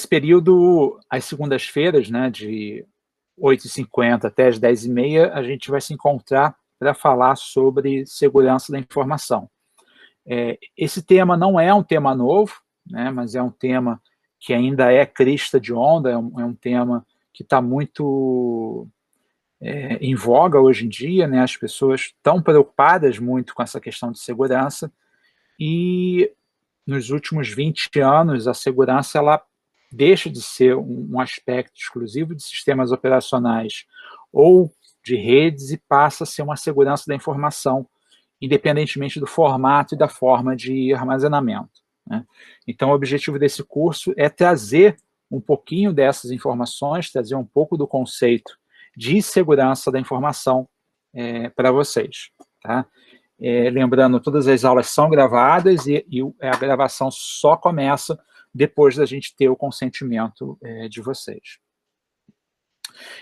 nesse período, às segundas-feiras, né, de 8h50 até as 10h30, a gente vai se encontrar para falar sobre segurança da informação. Esse tema não é um tema novo, né, mas é um tema que ainda é crista de onda, é um tema que está muito em voga hoje em dia, né, as pessoas estão preocupadas muito com essa questão de segurança, e nos últimos 20 anos a segurança ela deixa de ser um aspecto exclusivo de sistemas operacionais ou de redes e passa a ser uma segurança da informação, independentemente do formato e da forma de armazenamento, né? Então, o objetivo desse curso é trazer um pouquinho dessas informações, trazer um pouco do conceito de segurança da informação para vocês, tá? Lembrando, todas as aulas são gravadas e a gravação só começa depois da gente ter o consentimento de vocês.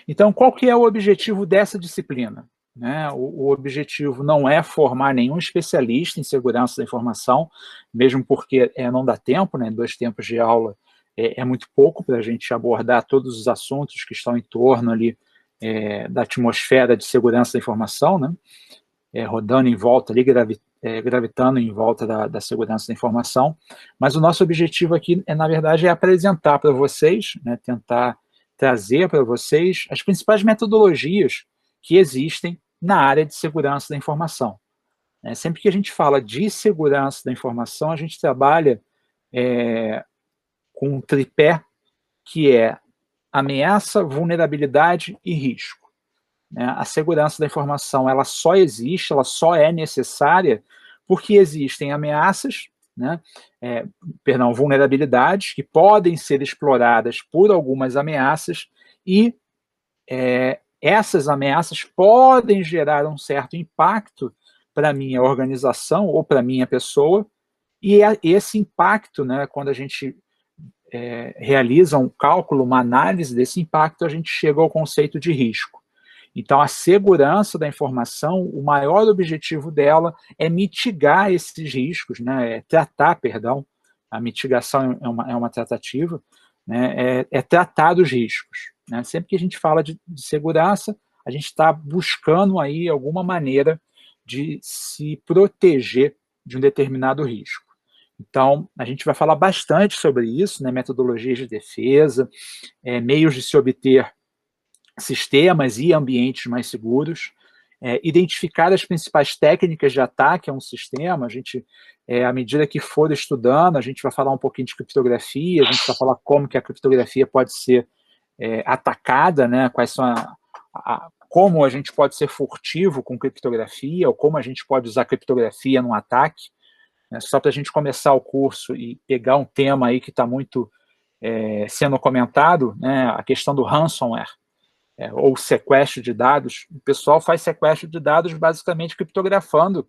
Então, qual que é o objetivo dessa disciplina? Né? O objetivo não é formar nenhum especialista em segurança da informação, mesmo porque não dá tempo, né? 2 tempos de aula é muito pouco para a gente abordar todos os assuntos que estão em torno ali da atmosfera de segurança da informação, né? Rodando em volta ali, gravitando em volta da segurança da informação, mas o nosso objetivo aqui, na verdade, é apresentar para vocês, né, tentar trazer para vocês as principais metodologias que existem na área de segurança da informação. Sempre que a gente fala de segurança da informação, a gente trabalha com um tripé que é ameaça, vulnerabilidade e risco. A segurança da informação ela só existe, ela só é necessária porque existem ameaças, né, vulnerabilidades que podem ser exploradas por algumas ameaças e essas ameaças podem gerar um certo impacto para a minha organização ou para a minha pessoa, e esse impacto, né, quando a gente realiza um cálculo, uma análise desse impacto, a gente chega ao conceito de risco. Então, a segurança da informação, o maior objetivo dela é mitigar esses riscos, né? Tratar, perdão, a mitigação é uma tratativa, né? Tratar os riscos, né? Sempre que a gente fala de segurança, a gente está buscando aí alguma maneira de se proteger de um determinado risco. Então, a gente vai falar bastante sobre isso, né? Metodologias de defesa, meios de se obter sistemas e ambientes mais seguros, identificar as principais técnicas de ataque a um sistema. A gente, à medida que for estudando, a gente vai falar um pouquinho de criptografia, a gente vai falar como que a criptografia pode ser atacada, né? Quais são como a gente pode ser furtivo com criptografia, ou como a gente pode usar criptografia num ataque, né? Só para a gente começar o curso e pegar um tema aí que está muito sendo comentado, né? A questão do ransomware, ou sequestro de dados. O pessoal faz sequestro de dados basicamente criptografando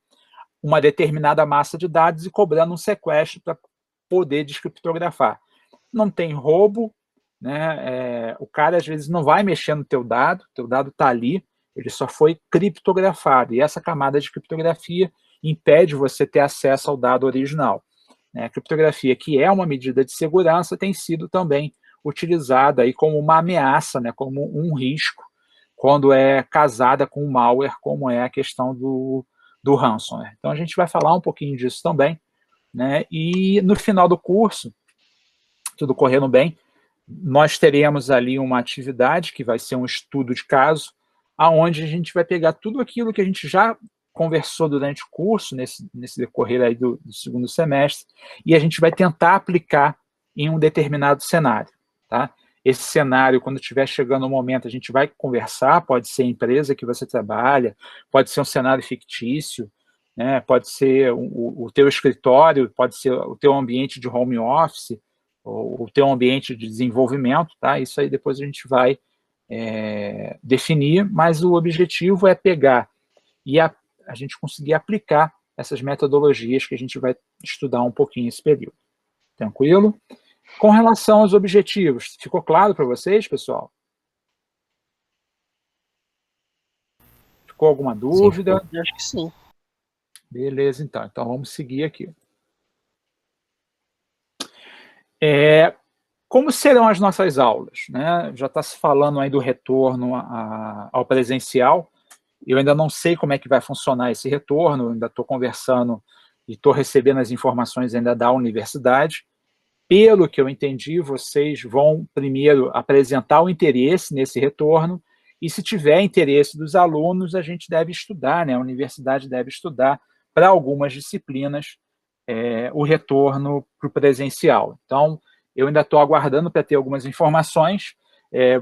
uma determinada massa de dados e cobrando um sequestro para poder descriptografar. Não tem roubo, né? O cara às vezes não vai mexer no teu dado está ali, ele só foi criptografado, e essa camada de criptografia impede você ter acesso ao dado original. A criptografia, que é uma medida de segurança, tem sido também utilizada aí como uma ameaça, né, como um risco, quando é casada com o malware, como é a questão do ransomware. Então, a gente vai falar um pouquinho disso também, né, e no final do curso, tudo correndo bem, nós teremos ali uma atividade que vai ser um estudo de caso, aonde a gente vai pegar tudo aquilo que a gente já conversou durante o curso, nesse decorrer aí do segundo semestre, e a gente vai tentar aplicar em um determinado cenário. Tá? Esse cenário, quando estiver chegando o momento, a gente vai conversar, pode ser a empresa que você trabalha, pode ser um cenário fictício, né? Pode ser o teu escritório, pode ser o teu ambiente de home office, ou o teu ambiente de desenvolvimento, tá? Isso aí depois a gente vai definir, mas o objetivo é pegar e a gente conseguir aplicar essas metodologias que a gente vai estudar um pouquinho esse período. Tranquilo? Com relação aos objetivos, ficou claro para vocês, pessoal? Ficou alguma dúvida? Sim, acho que sim. Beleza, então. Então, vamos seguir aqui. Como serão as nossas aulas, né? Já está se falando aí do retorno ao presencial. Eu ainda não sei como é que vai funcionar esse retorno, ainda estou conversando e estou recebendo as informações ainda da universidade. Pelo que eu entendi, vocês vão primeiro apresentar o interesse nesse retorno, e se tiver interesse dos alunos, a gente deve estudar, né? A universidade deve estudar para algumas disciplinas o retorno para o presencial. Então, eu ainda estou aguardando para ter algumas informações,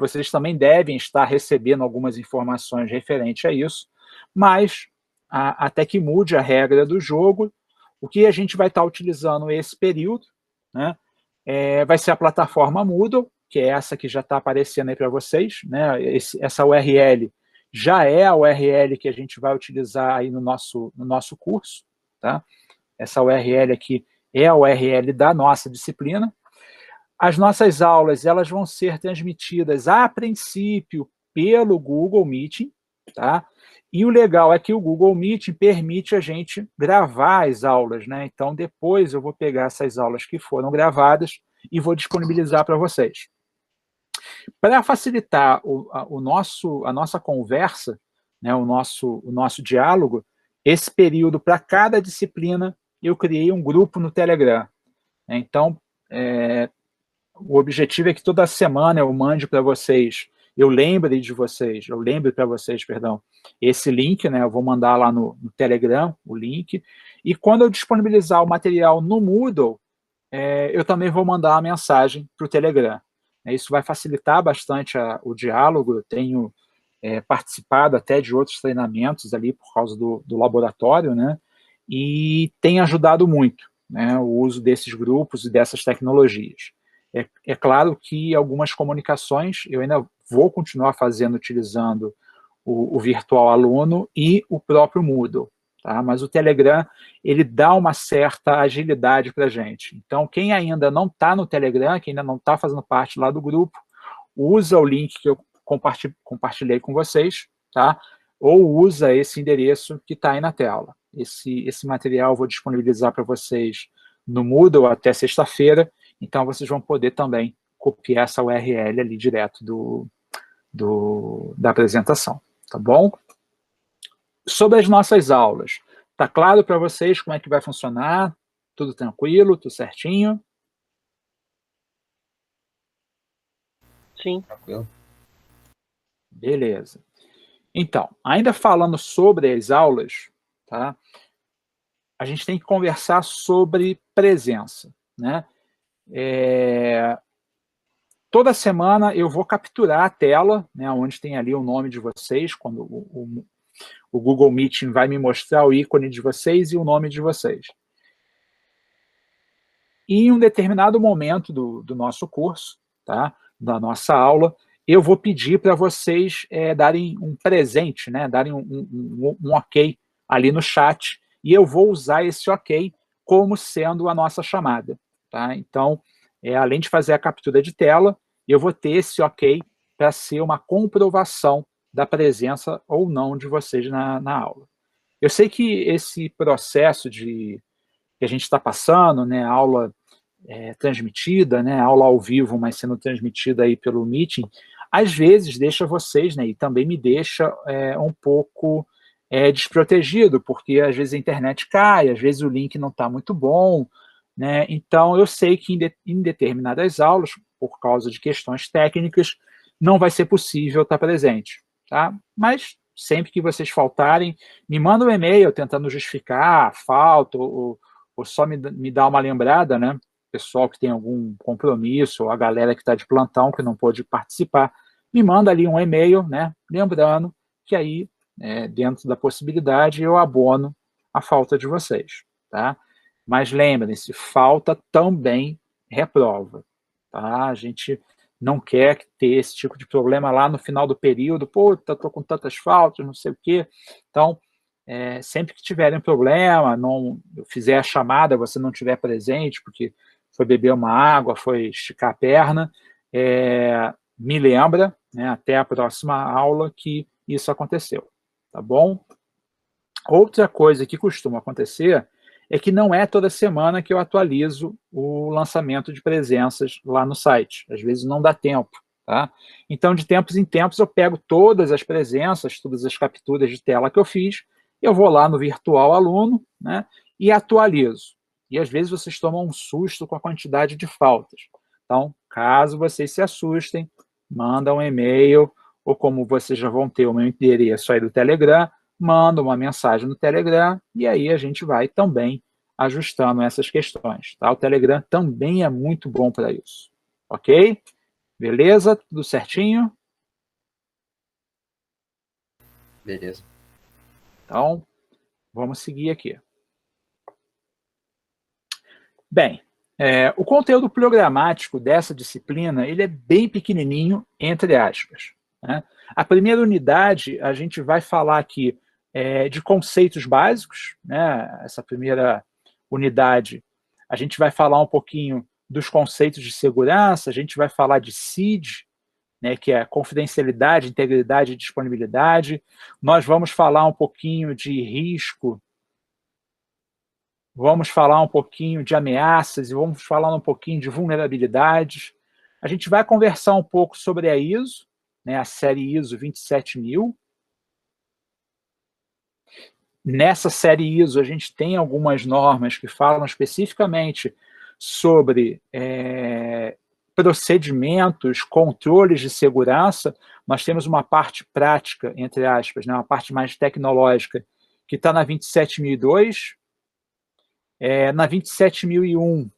vocês também devem estar recebendo algumas informações referentes a isso, mas até que mude a regra do jogo, o que a gente vai estar utilizando esse período, né, vai ser a plataforma Moodle, que é essa que já está aparecendo aí para vocês, né, essa URL já é a URL que a gente vai utilizar aí no nosso curso, tá? Essa URL aqui é a URL da nossa disciplina. As nossas aulas, elas vão ser transmitidas, a princípio, pelo Google Meeting, tá? E o legal é que o Google Meeting permite a gente gravar as aulas, né? Então, depois eu vou pegar essas aulas que foram gravadas e vou disponibilizar para vocês. Para facilitar a nossa conversa, né, o nosso diálogo, esse período, para cada disciplina, eu criei um grupo no Telegram. Então, o objetivo é que toda semana eu mande para vocês, eu lembre para vocês, perdão, esse link, né, eu vou mandar lá no Telegram, o link, e quando eu disponibilizar o material no Moodle, eu também vou mandar uma mensagem para o Telegram. Isso vai facilitar bastante o diálogo, eu tenho participado até de outros treinamentos ali por causa do laboratório, né, e tem ajudado muito, né, o uso desses grupos e dessas tecnologias. É claro que algumas comunicações eu ainda vou continuar fazendo utilizando o virtual aluno e o próprio Moodle, tá? Mas o Telegram, ele dá uma certa agilidade para a gente. Então, quem ainda não está no Telegram, quem ainda não está fazendo parte lá do grupo, usa o link que eu compartilhei com vocês, tá? Ou usa esse endereço que está aí na tela. Esse material eu vou disponibilizar para vocês no Moodle até sexta-feira, então vocês vão poder também copiar essa URL ali direto da apresentação, tá bom? Sobre as nossas aulas, tá claro para vocês como é que vai funcionar? Tudo tranquilo, tudo certinho? Sim. Tranquilo. Beleza. Então, ainda falando sobre as aulas, tá? A gente tem que conversar sobre presença, né? Toda semana eu vou capturar a tela, né, onde tem ali o nome de vocês, quando o Google Meeting vai me mostrar o ícone de vocês e o nome de vocês. E em um determinado momento do nosso curso, tá, da nossa aula, eu vou pedir para vocês darem um presente, né, darem um ok ali no chat, e eu vou usar esse ok como sendo a nossa chamada. Tá? Então, além de fazer a captura de tela, eu vou ter esse ok para ser uma comprovação da presença ou não de vocês na aula. Eu sei que esse processo que a gente está passando, né, aula transmitida, né, aula ao vivo, mas sendo transmitida aí pelo Meeting, às vezes deixa vocês, né, e também me deixa um pouco desprotegido, porque às vezes a internet cai, às vezes o link não está muito bom, né, então eu sei que em determinadas aulas, por causa de questões técnicas, não vai ser possível estar presente, tá? Mas sempre que vocês faltarem, me manda um e-mail tentando justificar a falta, ou só me dar uma lembrada, né? Pessoal que tem algum compromisso, ou a galera que está de plantão, que não pôde participar, me manda ali um e-mail, né? Lembrando que aí, dentro da possibilidade, eu abono a falta de vocês, tá? Mas lembrem-se, falta também reprova, tá? A gente não quer ter esse tipo de problema lá no final do período, pô, estou com tantas faltas, não sei o quê. Então, sempre que tiverem problema, não fizer a chamada, você não estiver presente, porque foi beber uma água, foi esticar a perna, me lembra, né, até a próxima aula, que isso aconteceu, tá bom? Outra coisa que costuma acontecer é que não é toda semana que eu atualizo o lançamento de presenças lá no site. Às vezes não dá tempo. Tá? Então, de tempos em tempos, eu pego todas as presenças, todas as capturas de tela que eu fiz, eu vou lá no virtual aluno, né, e atualizo. E às vezes vocês tomam um susto com a quantidade de faltas. Então, caso vocês se assustem, mandam um e-mail, ou como vocês já vão ter o meu endereço aí do Telegram, manda uma mensagem no Telegram, e aí a gente vai também ajustando essas questões. Tá? O Telegram também é muito bom para isso. Ok? Beleza? Tudo certinho? Beleza. Então, vamos seguir aqui. Bem, o conteúdo programático dessa disciplina ele é bem pequenininho, entre aspas. Né? A primeira unidade, a gente vai falar aqui de conceitos básicos. Né? Essa primeira unidade, a gente vai falar um pouquinho dos conceitos de segurança, a gente vai falar de SID, né, que é confidencialidade, integridade e disponibilidade. Nós vamos falar um pouquinho de risco, vamos falar um pouquinho de ameaças e vamos falar um pouquinho de vulnerabilidades. A gente vai conversar um pouco sobre a ISO, né, a série ISO 27000. Nessa série ISO, a gente tem algumas normas que falam especificamente sobre procedimentos, controles de segurança. Nós temos uma parte prática, entre aspas, né, uma parte mais tecnológica, que está na 27002. Na 27001,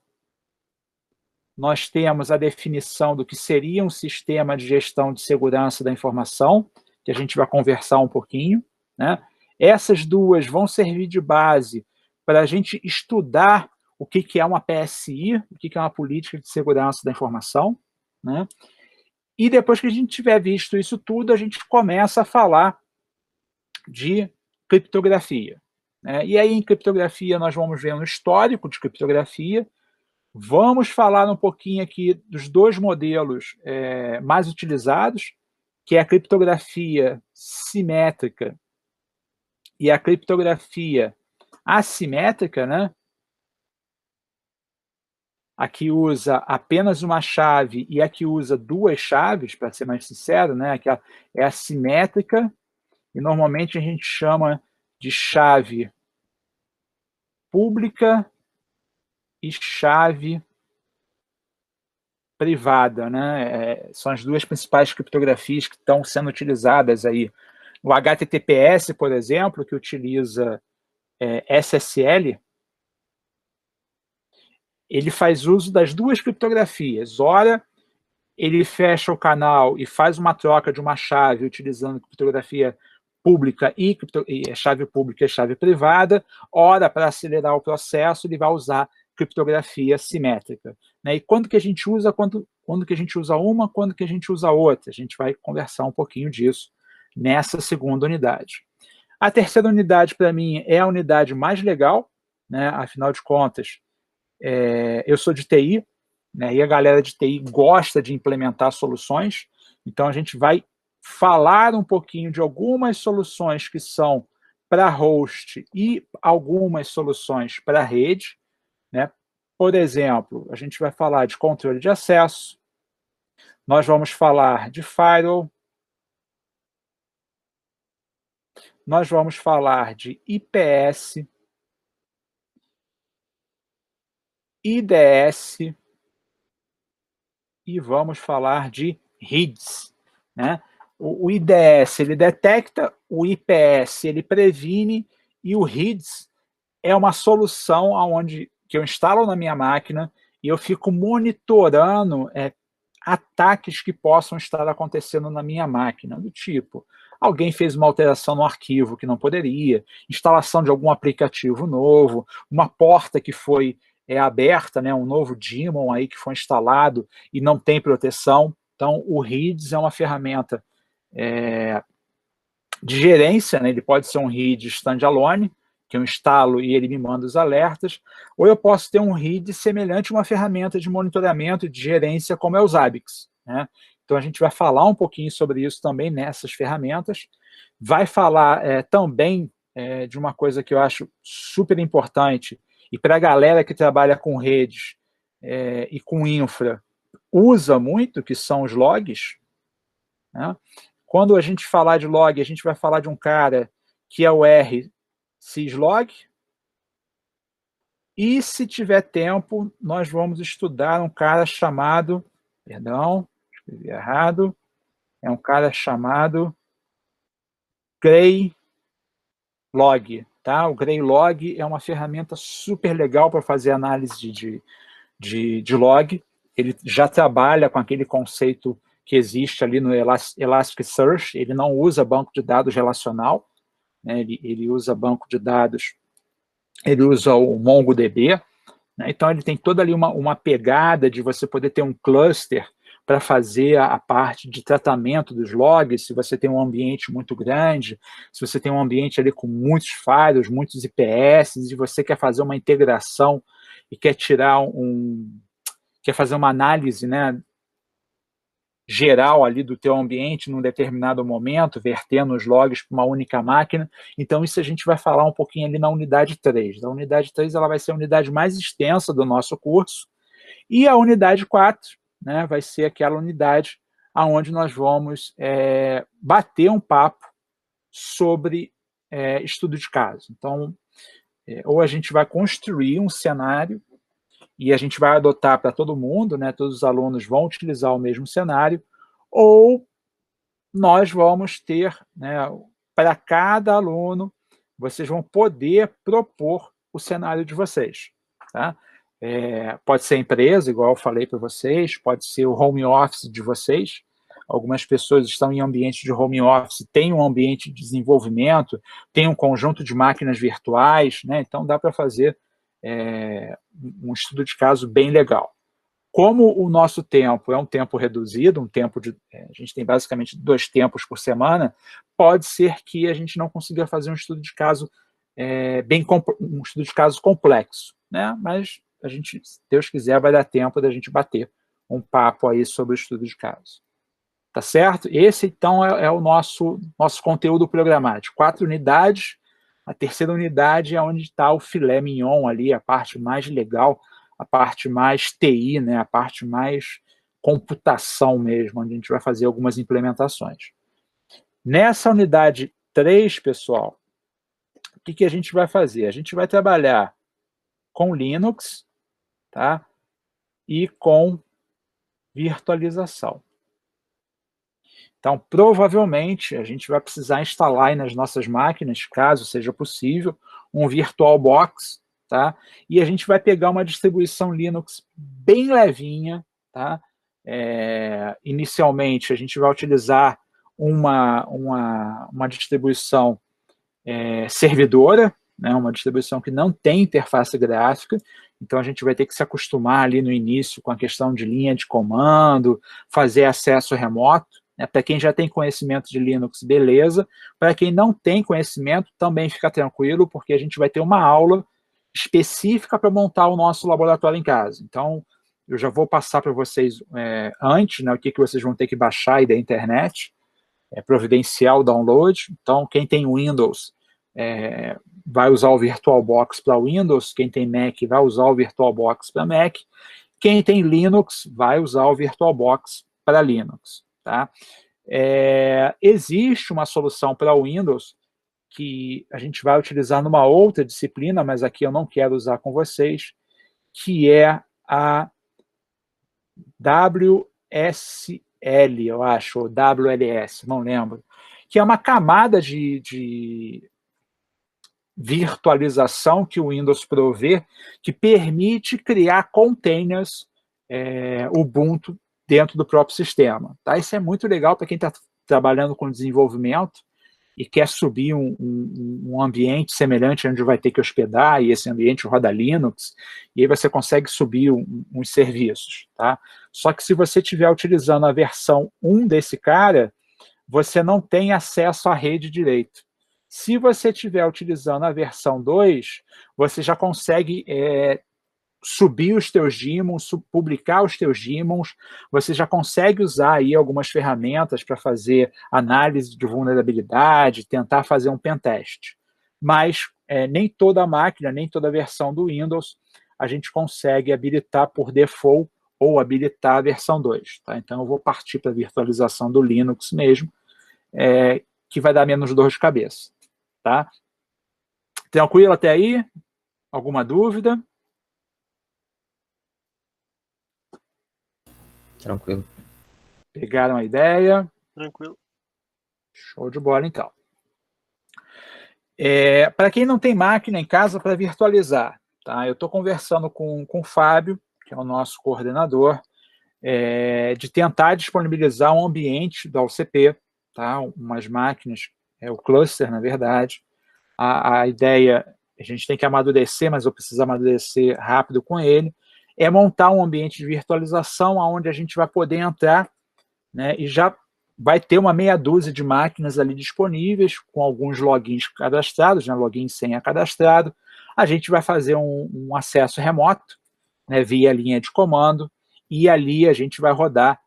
nós temos a definição do que seria um sistema de gestão de segurança da informação, que a gente vai conversar um pouquinho. Né? Essas duas vão servir de base para a gente estudar o que é uma PSI, o que é uma política de segurança da informação. Né? E depois que a gente tiver visto isso tudo, a gente começa a falar de criptografia. Né? E aí, em criptografia, nós vamos ver um histórico de criptografia, vamos falar um pouquinho aqui dos dois modelos mais utilizados, que é a criptografia simétrica e a criptografia assimétrica, né? A que usa apenas uma chave e a que usa duas chaves, para ser mais sincero, né? Que é assimétrica, e normalmente a gente chama de chave pública e chave privada, né? São as duas principais criptografias que estão sendo utilizadas aí. O HTTPS, por exemplo, que utiliza SSL, ele faz uso das duas criptografias. Ora, ele fecha o canal e faz uma troca de uma chave utilizando criptografia pública e chave pública e chave privada. Ora, para acelerar o processo, ele vai usar criptografia simétrica. Né? E quando que a gente usa, quando que a gente usa uma, quando que a gente usa outra? A gente vai conversar um pouquinho disso nessa segunda unidade. A terceira unidade, para mim, é a unidade mais legal, né? Afinal de contas, eu sou de TI, né? E a galera de TI gosta de implementar soluções, então a gente vai falar um pouquinho de algumas soluções que são para host e algumas soluções para rede. Né? Por exemplo, a gente vai falar de controle de acesso, nós vamos falar de firewall, nós vamos falar de IPS, IDS e vamos falar de RIDS. Né? O IDS ele detecta, o IPS ele previne e o RIDS é uma solução que eu instalo na minha máquina e eu fico monitorando ataques que possam estar acontecendo na minha máquina, do tipo, alguém fez uma alteração no arquivo que não poderia, instalação de algum aplicativo novo, uma porta que foi aberta, né, um novo daemon aí que foi instalado e não tem proteção. Então, o RIDS é uma ferramenta de gerência, né, ele pode ser um RID standalone, que eu instalo e ele me manda os alertas, ou eu posso ter um RID semelhante a uma ferramenta de monitoramento e de gerência como é o Zabbix. Né? Então, a gente vai falar um pouquinho sobre isso também nessas ferramentas, vai falar também de uma coisa que eu acho super importante e para a galera que trabalha com redes e com infra, usa muito, que são os logs, né? Quando a gente falar de log, a gente vai falar de um cara que é o R syslog, e se tiver tempo, nós vamos estudar um cara chamado, perdão, escrevi errado, é um cara chamado Graylog, tá? O Graylog é uma ferramenta super legal para fazer análise de log. Ele já trabalha com aquele conceito que existe ali no Elasticsearch. Ele não usa banco de dados relacional, né? Ele usa banco de dados, ele usa o MongoDB, né? Então ele tem toda ali uma pegada de você poder ter um cluster para fazer a parte de tratamento dos logs, se você tem um ambiente muito grande, se você tem um ambiente ali com muitos files, muitos IPS, e você quer fazer uma integração e quer tirar quer fazer uma análise, né, geral ali do teu ambiente num determinado momento, vertendo os logs para uma única máquina. Então isso a gente vai falar um pouquinho ali na unidade 3. A unidade 3 ela vai ser a unidade mais extensa do nosso curso, e a unidade 4, né, vai ser aquela unidade onde nós vamos bater um papo sobre estudo de caso. Então, ou a gente vai construir um cenário e a gente vai adotar para todo mundo, né, todos os alunos vão utilizar o mesmo cenário, ou nós vamos ter, né, para cada aluno, vocês vão poder propor o cenário de vocês, tá? Pode ser empresa, igual eu falei para vocês, pode ser o home office de vocês. Algumas pessoas estão em ambiente de home office, tem um ambiente de desenvolvimento, tem um conjunto de máquinas virtuais, né? Então dá para fazer um estudo de caso bem legal. Como o nosso tempo é um tempo reduzido, a gente tem basicamente 2 tempos por semana, pode ser que a gente não consiga fazer um estudo de caso um estudo de caso complexo, né? Mas a gente, se Deus quiser, vai dar tempo da gente bater um papo aí sobre o estudo de caso. Tá certo? Esse, então, é o nosso conteúdo programático. 4 unidades. A terceira unidade é onde está o filé mignon ali, a parte mais legal, a parte mais TI, né? A parte mais computação mesmo, onde a gente vai fazer algumas implementações. Nessa unidade 3, pessoal, o que a gente vai fazer? A gente vai trabalhar com Linux, tá? E com virtualização. Então, provavelmente, a gente vai precisar instalar aí nas nossas máquinas, caso seja possível, um VirtualBox, tá? E a gente vai pegar uma distribuição Linux bem levinha, tá? Inicialmente, a gente vai utilizar uma distribuição servidora, né? Uma distribuição que não tem interface gráfica, então a gente vai ter que se acostumar ali no início com a questão de linha de comando, fazer acesso remoto. Para quem já tem conhecimento de Linux, beleza. Para quem não tem conhecimento, também fica tranquilo, porque a gente vai ter uma aula específica para montar o nosso laboratório em casa. Então, eu já vou passar para vocês antes, né, o que vocês vão ter que baixar aí da internet, providenciar o download. Então, quem tem Windows vai usar o VirtualBox para Windows, quem tem Mac vai usar o VirtualBox para Mac, quem tem Linux vai usar o VirtualBox para Linux. Tá? Existe uma solução para o Windows que a gente vai utilizar numa outra disciplina, mas aqui eu não quero usar com vocês, que é a WSL, eu acho, ou WLS, não lembro, que é uma camada de virtualização que o Windows provê, que permite criar containers Ubuntu dentro do próprio sistema. Tá? Isso é muito legal para quem está trabalhando com desenvolvimento e quer subir um ambiente semelhante onde vai ter que hospedar, e esse ambiente roda Linux, e aí você consegue subir uns serviços. Tá? Só que se você estiver utilizando a versão 1 desse cara, você não tem acesso à rede direito. Se você estiver utilizando a versão 2, você já consegue subir os teus daemons, publicar os teus daemons, você já consegue usar aí algumas ferramentas para fazer análise de vulnerabilidade, tentar fazer um pentest. Mas nem toda máquina, nem toda versão do Windows, a gente consegue habilitar por default ou habilitar a versão 2. Tá? Então, eu vou partir para a virtualização do Linux mesmo, que vai dar menos dor de cabeça. Tá? Tranquilo até aí? Alguma dúvida? Tranquilo. Pegaram a ideia? Tranquilo. Show de bola, então. Para quem não tem máquina em casa para virtualizar, tá? Eu estou conversando com o Fábio, que é o nosso coordenador, de tentar disponibilizar um ambiente da OCP, tá? Umas máquinas, o cluster, na verdade. A ideia, a gente tem que amadurecer, mas eu preciso amadurecer rápido com ele, é montar um ambiente de virtualização onde a gente vai poder entrar, né, e já vai ter uma meia dúzia de máquinas ali disponíveis, com alguns logins cadastrados, né, login e senha cadastrado. A gente vai fazer um acesso remoto, né, via linha de comando, e ali a gente vai rodar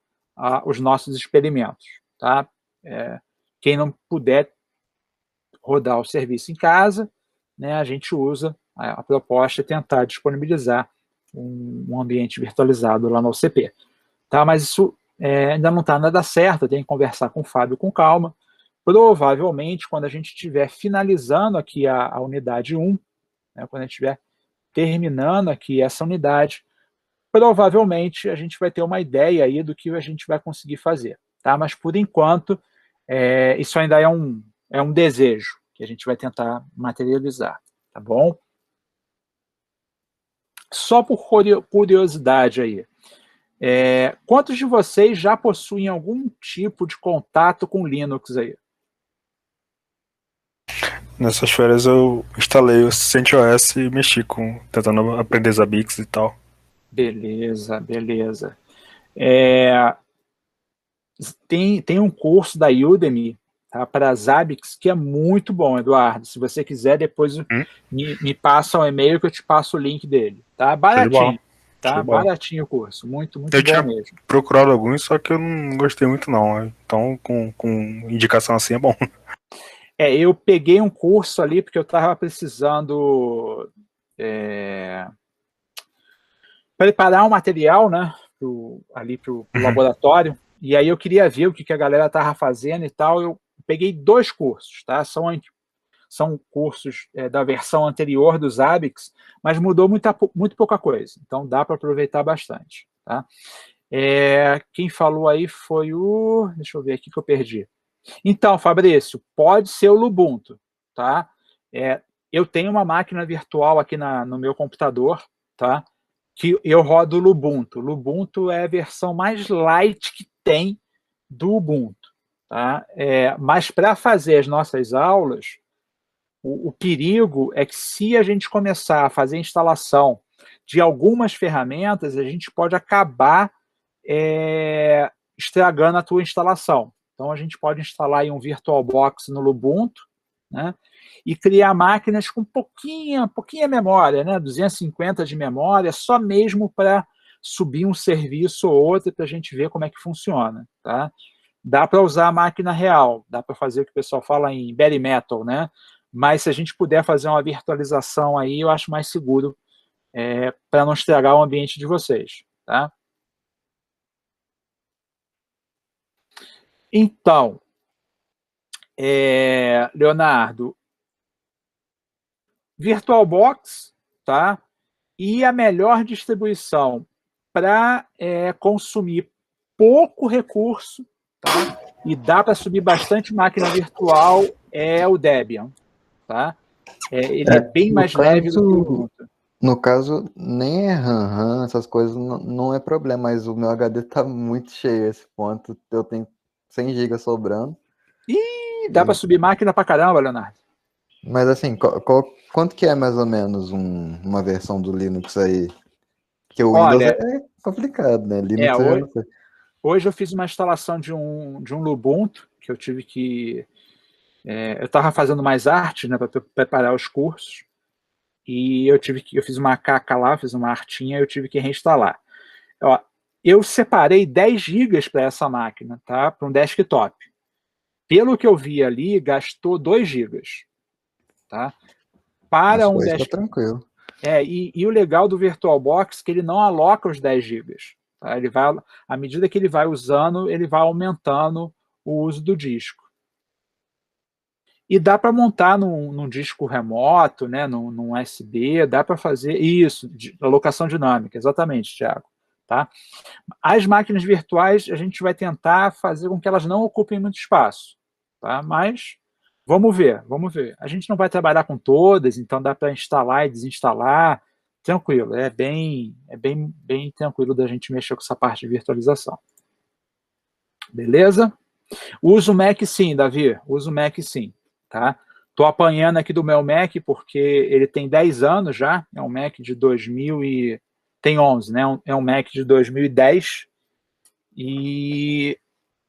os nossos experimentos. Tá? Quem não puder rodar o serviço em casa, né, a gente usa a proposta é tentar disponibilizar um ambiente virtualizado lá no OCP. Tá? Mas isso ainda não está nada certo, tem que conversar com o Fábio com calma. Provavelmente, quando a gente estiver finalizando aqui a unidade 1, né, quando a gente estiver terminando aqui essa unidade, provavelmente a gente vai ter uma ideia aí do que a gente vai conseguir fazer. Tá? Mas, por enquanto, isso ainda é um desejo que a gente vai tentar materializar. Tá bom? Só por curiosidade aí, quantos de vocês já possuem algum tipo de contato com Linux aí? Nessas férias eu instalei o CentOS e mexi tentando aprender Zabbix e tal. Beleza, beleza. Tem um curso da Udemy, tá, para Zabbix que é muito bom, Eduardo. Se você quiser, depois me passa um e-mail que eu te passo o link dele. Tá? Baratinho. Tá? Baratinho o curso. Muito bom mesmo. Procurado alguns, só que eu não gostei muito não. Então, com indicação assim é bom. Eu peguei um curso ali porque eu estava precisando preparar um material, né, ali para o laboratório, e aí eu queria ver o que a galera estava fazendo e tal. Eu peguei 2 cursos, tá? São cursos da versão anterior do Zabbix, mas mudou muito pouca coisa, então dá para aproveitar bastante. Tá? Quem falou aí foi deixa eu ver aqui que eu perdi. Então, Fabrício, pode ser o Lubuntu. Tá? Eu tenho uma máquina virtual aqui no meu computador, tá? Que eu rodo o Lubuntu. Lubuntu é a versão mais light que tem do Ubuntu. Tá? Mas para fazer as nossas aulas, o perigo é que se a gente começar a fazer a instalação de algumas ferramentas, a gente pode acabar estragando a tua instalação. Então, a gente pode instalar aí um VirtualBox no Ubuntu, né, e criar máquinas com pouquinha memória, né, 250 de memória, só mesmo para subir um serviço ou outro para a gente ver como é que funciona. Tá? Dá para usar a máquina real, dá para fazer o que o pessoal fala em bare metal, né? Mas se a gente puder fazer uma virtualização aí, eu acho mais seguro para não estragar o ambiente de vocês. Tá? Então, Leonardo, VirtualBox, tá? E a melhor distribuição para consumir pouco recurso, tá? E dá para subir bastante máquina virtual, é o Debian. Tá? Ele é bem mais leve do que o Ubuntu. No caso, nem é RAM, essas coisas não é problema, mas o meu HD tá muito cheio a esse ponto. Eu tenho 100 GB sobrando. Ih, dá para subir máquina pra caramba, Leonardo. Mas assim, quanto que é mais ou menos uma versão do Linux aí? Porque o Windows é complicado, né? Linux hoje eu fiz uma instalação de um Lubuntu, que eu tive que... eu estava fazendo mais arte, né, para preparar os cursos, e eu fiz uma caca lá, fiz uma artinha, eu tive que reinstalar. Ó, eu separei 10 GB para essa máquina, tá, para um desktop. Pelo que eu vi ali, gastou 2 GB. Tá? para um Isso tá desktop. tranquilo. E o legal do VirtualBox é que ele não aloca os 10 GB. Tá? Ele vai, à medida que ele vai usando, ele vai aumentando o uso do disco. E dá para montar num disco remoto, né, num USB, dá para fazer isso, alocação dinâmica, exatamente, Thiago. Tá? As máquinas virtuais, a gente vai tentar fazer com que elas não ocupem muito espaço. Tá? Mas vamos ver, vamos ver. A gente não vai trabalhar com todas, então dá para instalar e desinstalar, tranquilo, bem tranquilo da gente mexer com essa parte de virtualização. Beleza? Uso o Mac sim, Davi, uso o Mac sim. Tá? Estou apanhando aqui do meu Mac porque ele tem 10 anos já, é um Mac de 2000 e... tem 11, né? É um Mac de 2010 e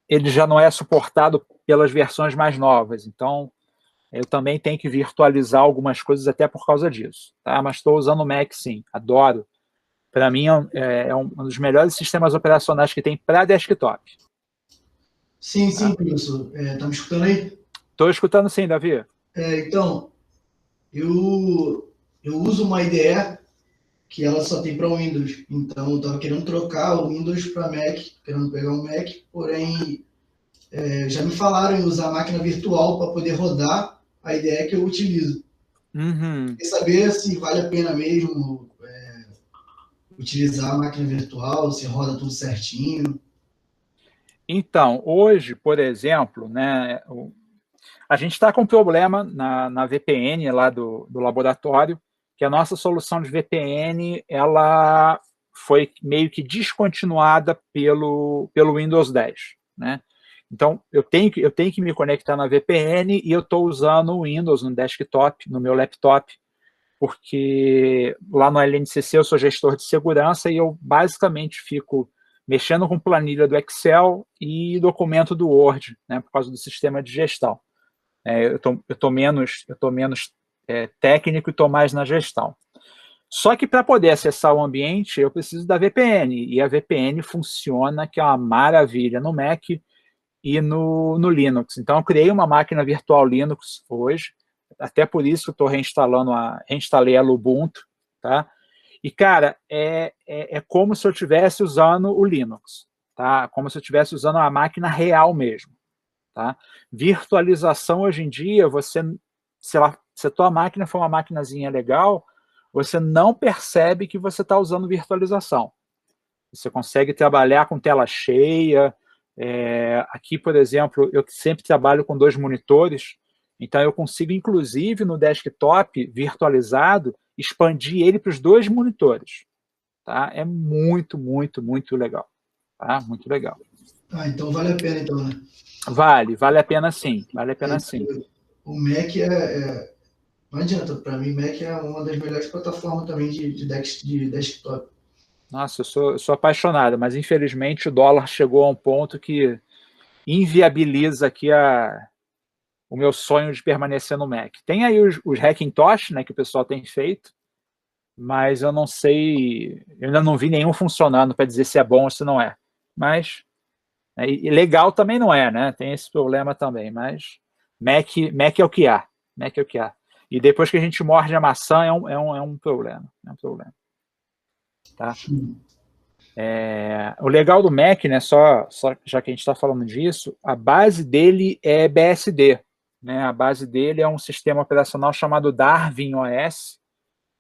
ele já não é suportado pelas versões mais novas, então eu também tenho que virtualizar algumas coisas até por causa disso. Tá? Mas estou usando o Mac sim, adoro. Para mim é um dos melhores sistemas operacionais que tem para desktop. Sim, sim, professor. Tá me escutando aí? Estou escutando sim, Davi. Então, eu uso uma IDE que ela só tem para o Windows. Então, eu estava querendo trocar o Windows para Mac, querendo pegar um Mac, porém, já me falaram em usar a máquina virtual para poder rodar a IDE que eu utilizo. Uhum. Quer saber se vale a pena mesmo utilizar a máquina virtual, se roda tudo certinho. Então, hoje, por exemplo, né, a gente está com um problema na VPN lá do laboratório, que a nossa solução de VPN ela foi meio que descontinuada pelo Windows 10. Né? Então, eu tenho que me conectar na VPN e eu estou usando o Windows no desktop, no meu laptop, porque lá no LNCC eu sou gestor de segurança e eu basicamente fico mexendo com planilha do Excel e documento do Word, né, por causa do sistema de gestão. Eu tô menos técnico e estou mais na gestão. Só que para poder acessar o ambiente, eu preciso da VPN, e a VPN funciona, que é uma maravilha no Mac e no Linux. Então, eu criei uma máquina virtual Linux hoje, até por isso eu estou reinstalei a Ubuntu, tá? E, cara, é como se eu estivesse usando o Linux, tá? Como se eu estivesse usando uma máquina real mesmo, tá? Virtualização, hoje em dia, se a tua máquina for uma maquinazinha legal, você não percebe que você está usando virtualização. Você consegue trabalhar com tela cheia. Aqui, por exemplo, eu sempre trabalho com 2 monitores, então eu consigo, inclusive, no desktop virtualizado, expandir ele para os 2 monitores. Tá? É muito, muito, muito legal. Tá? Muito legal. Ah, então vale a pena, então, né? Vale a pena sim, vale a pena sim. O Mac não adianta, para mim, Mac é uma das melhores plataformas também de desktop. Nossa, eu sou apaixonado, mas infelizmente o dólar chegou a um ponto que inviabiliza aqui o meu sonho de permanecer no Mac. Tem aí os Hackintosh, né, que o pessoal tem feito, mas eu não sei, eu ainda não vi nenhum funcionando para dizer se é bom ou se não é. Mas, e legal também não é, né? Tem esse problema também, mas Mac é o que há. Mac é o que há. E depois que a gente morde a maçã, é um problema. É um problema. Tá? O legal do Mac, né, só já que a gente está falando disso, a base dele é BSD. Né? A base dele é um sistema operacional chamado Darwin OS.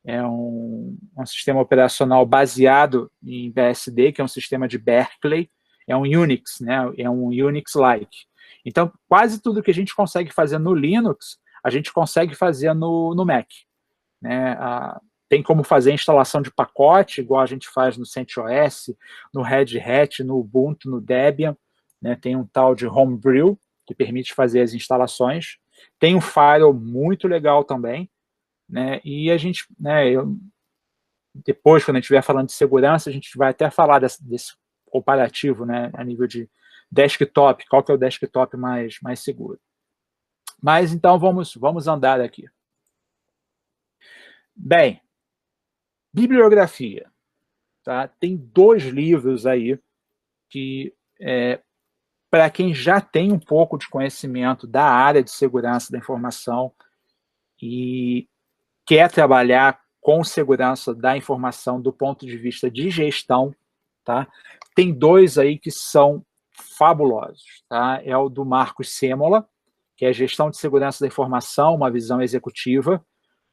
É um sistema operacional baseado em BSD, que é um sistema de Berkeley. É um Unix, né? É um Unix-like. Então, quase tudo que a gente consegue fazer no Linux, a gente consegue fazer no Mac. Né? Tem como fazer instalação de pacote, igual a gente faz no CentOS, no Red Hat, no Ubuntu, no Debian. Né? Tem um tal de Homebrew, que permite fazer as instalações. Tem um firewall muito legal também. Né? E a gente, né, depois, quando a gente estiver falando de segurança, a gente vai até falar desse comparativo, né, a nível de desktop, qual que é o desktop mais seguro. Mas, então, vamos andar aqui. Bem, bibliografia. Tá? Tem 2 livros aí que, para quem já tem um pouco de conhecimento da área de segurança da informação e quer trabalhar com segurança da informação do ponto de vista de gestão, tá? Tem 2 aí que são fabulosos, tá? É o do Marcos Semola, que é Gestão de Segurança da Informação, uma visão executiva.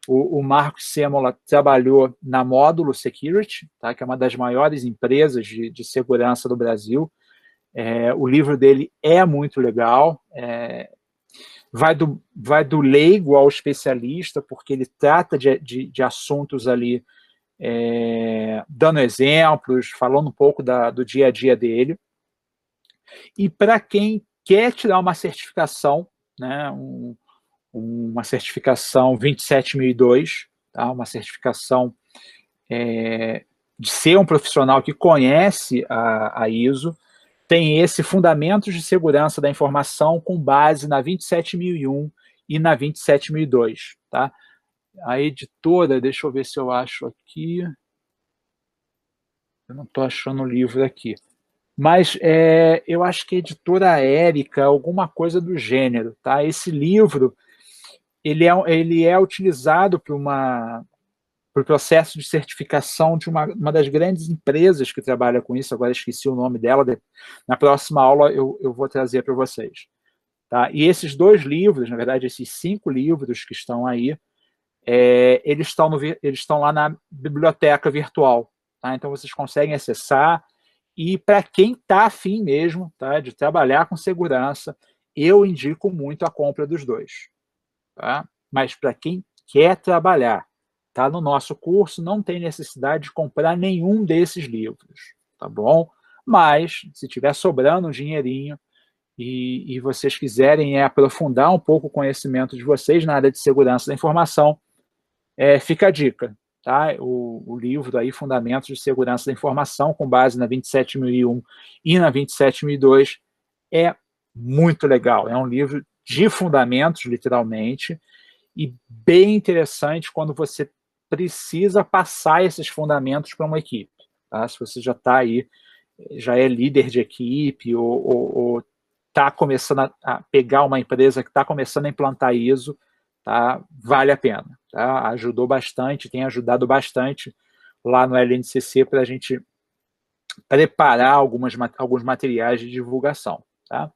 O Marcos Semola trabalhou na Módulo Security, tá? Que é uma das maiores empresas de segurança do Brasil. O livro dele é muito legal, vai do leigo ao especialista, porque ele trata de assuntos ali, dando exemplos, falando um pouco do dia a dia dele. E para quem quer tirar uma certificação, né, uma certificação 27002, tá, uma certificação de ser um profissional que conhece a ISO, tem esse Fundamentos de Segurança da Informação com base na 27001 e na 27002, tá? A editora, deixa eu ver se eu acho aqui. Eu não estou achando o livro aqui. Mas eu acho que a editora Érica, alguma coisa do gênero, tá? Esse livro, ele é utilizado por o processo de certificação de uma das grandes empresas que trabalha com isso, agora esqueci o nome dela, na próxima aula eu vou trazer para vocês. Tá? E esses 2 livros, na verdade, esses 5 livros que estão aí, eles estão lá na biblioteca virtual. Tá? Então, vocês conseguem acessar, e para quem está afim mesmo, tá, de trabalhar com segurança, eu indico muito a compra dos 2. Tá? Mas para quem quer trabalhar, tá? No nosso curso não tem necessidade de comprar nenhum desses livros, tá bom? Mas, se tiver sobrando um dinheirinho e vocês quiserem aprofundar um pouco o conhecimento de vocês na área de segurança da informação, fica a dica, tá? O livro aí, Fundamentos de Segurança da Informação, com base na 27001 e na 27002, é muito legal. É um livro de fundamentos, literalmente, e bem interessante quando você precisa passar esses fundamentos para uma equipe. Tá? Se você já está aí, já é líder de equipe, ou está começando a pegar uma empresa que está começando a implantar ISO, tá? Vale a pena. Tá? Ajudou bastante, tem ajudado bastante lá no LNCC para a gente preparar alguns materiais de divulgação. Tá?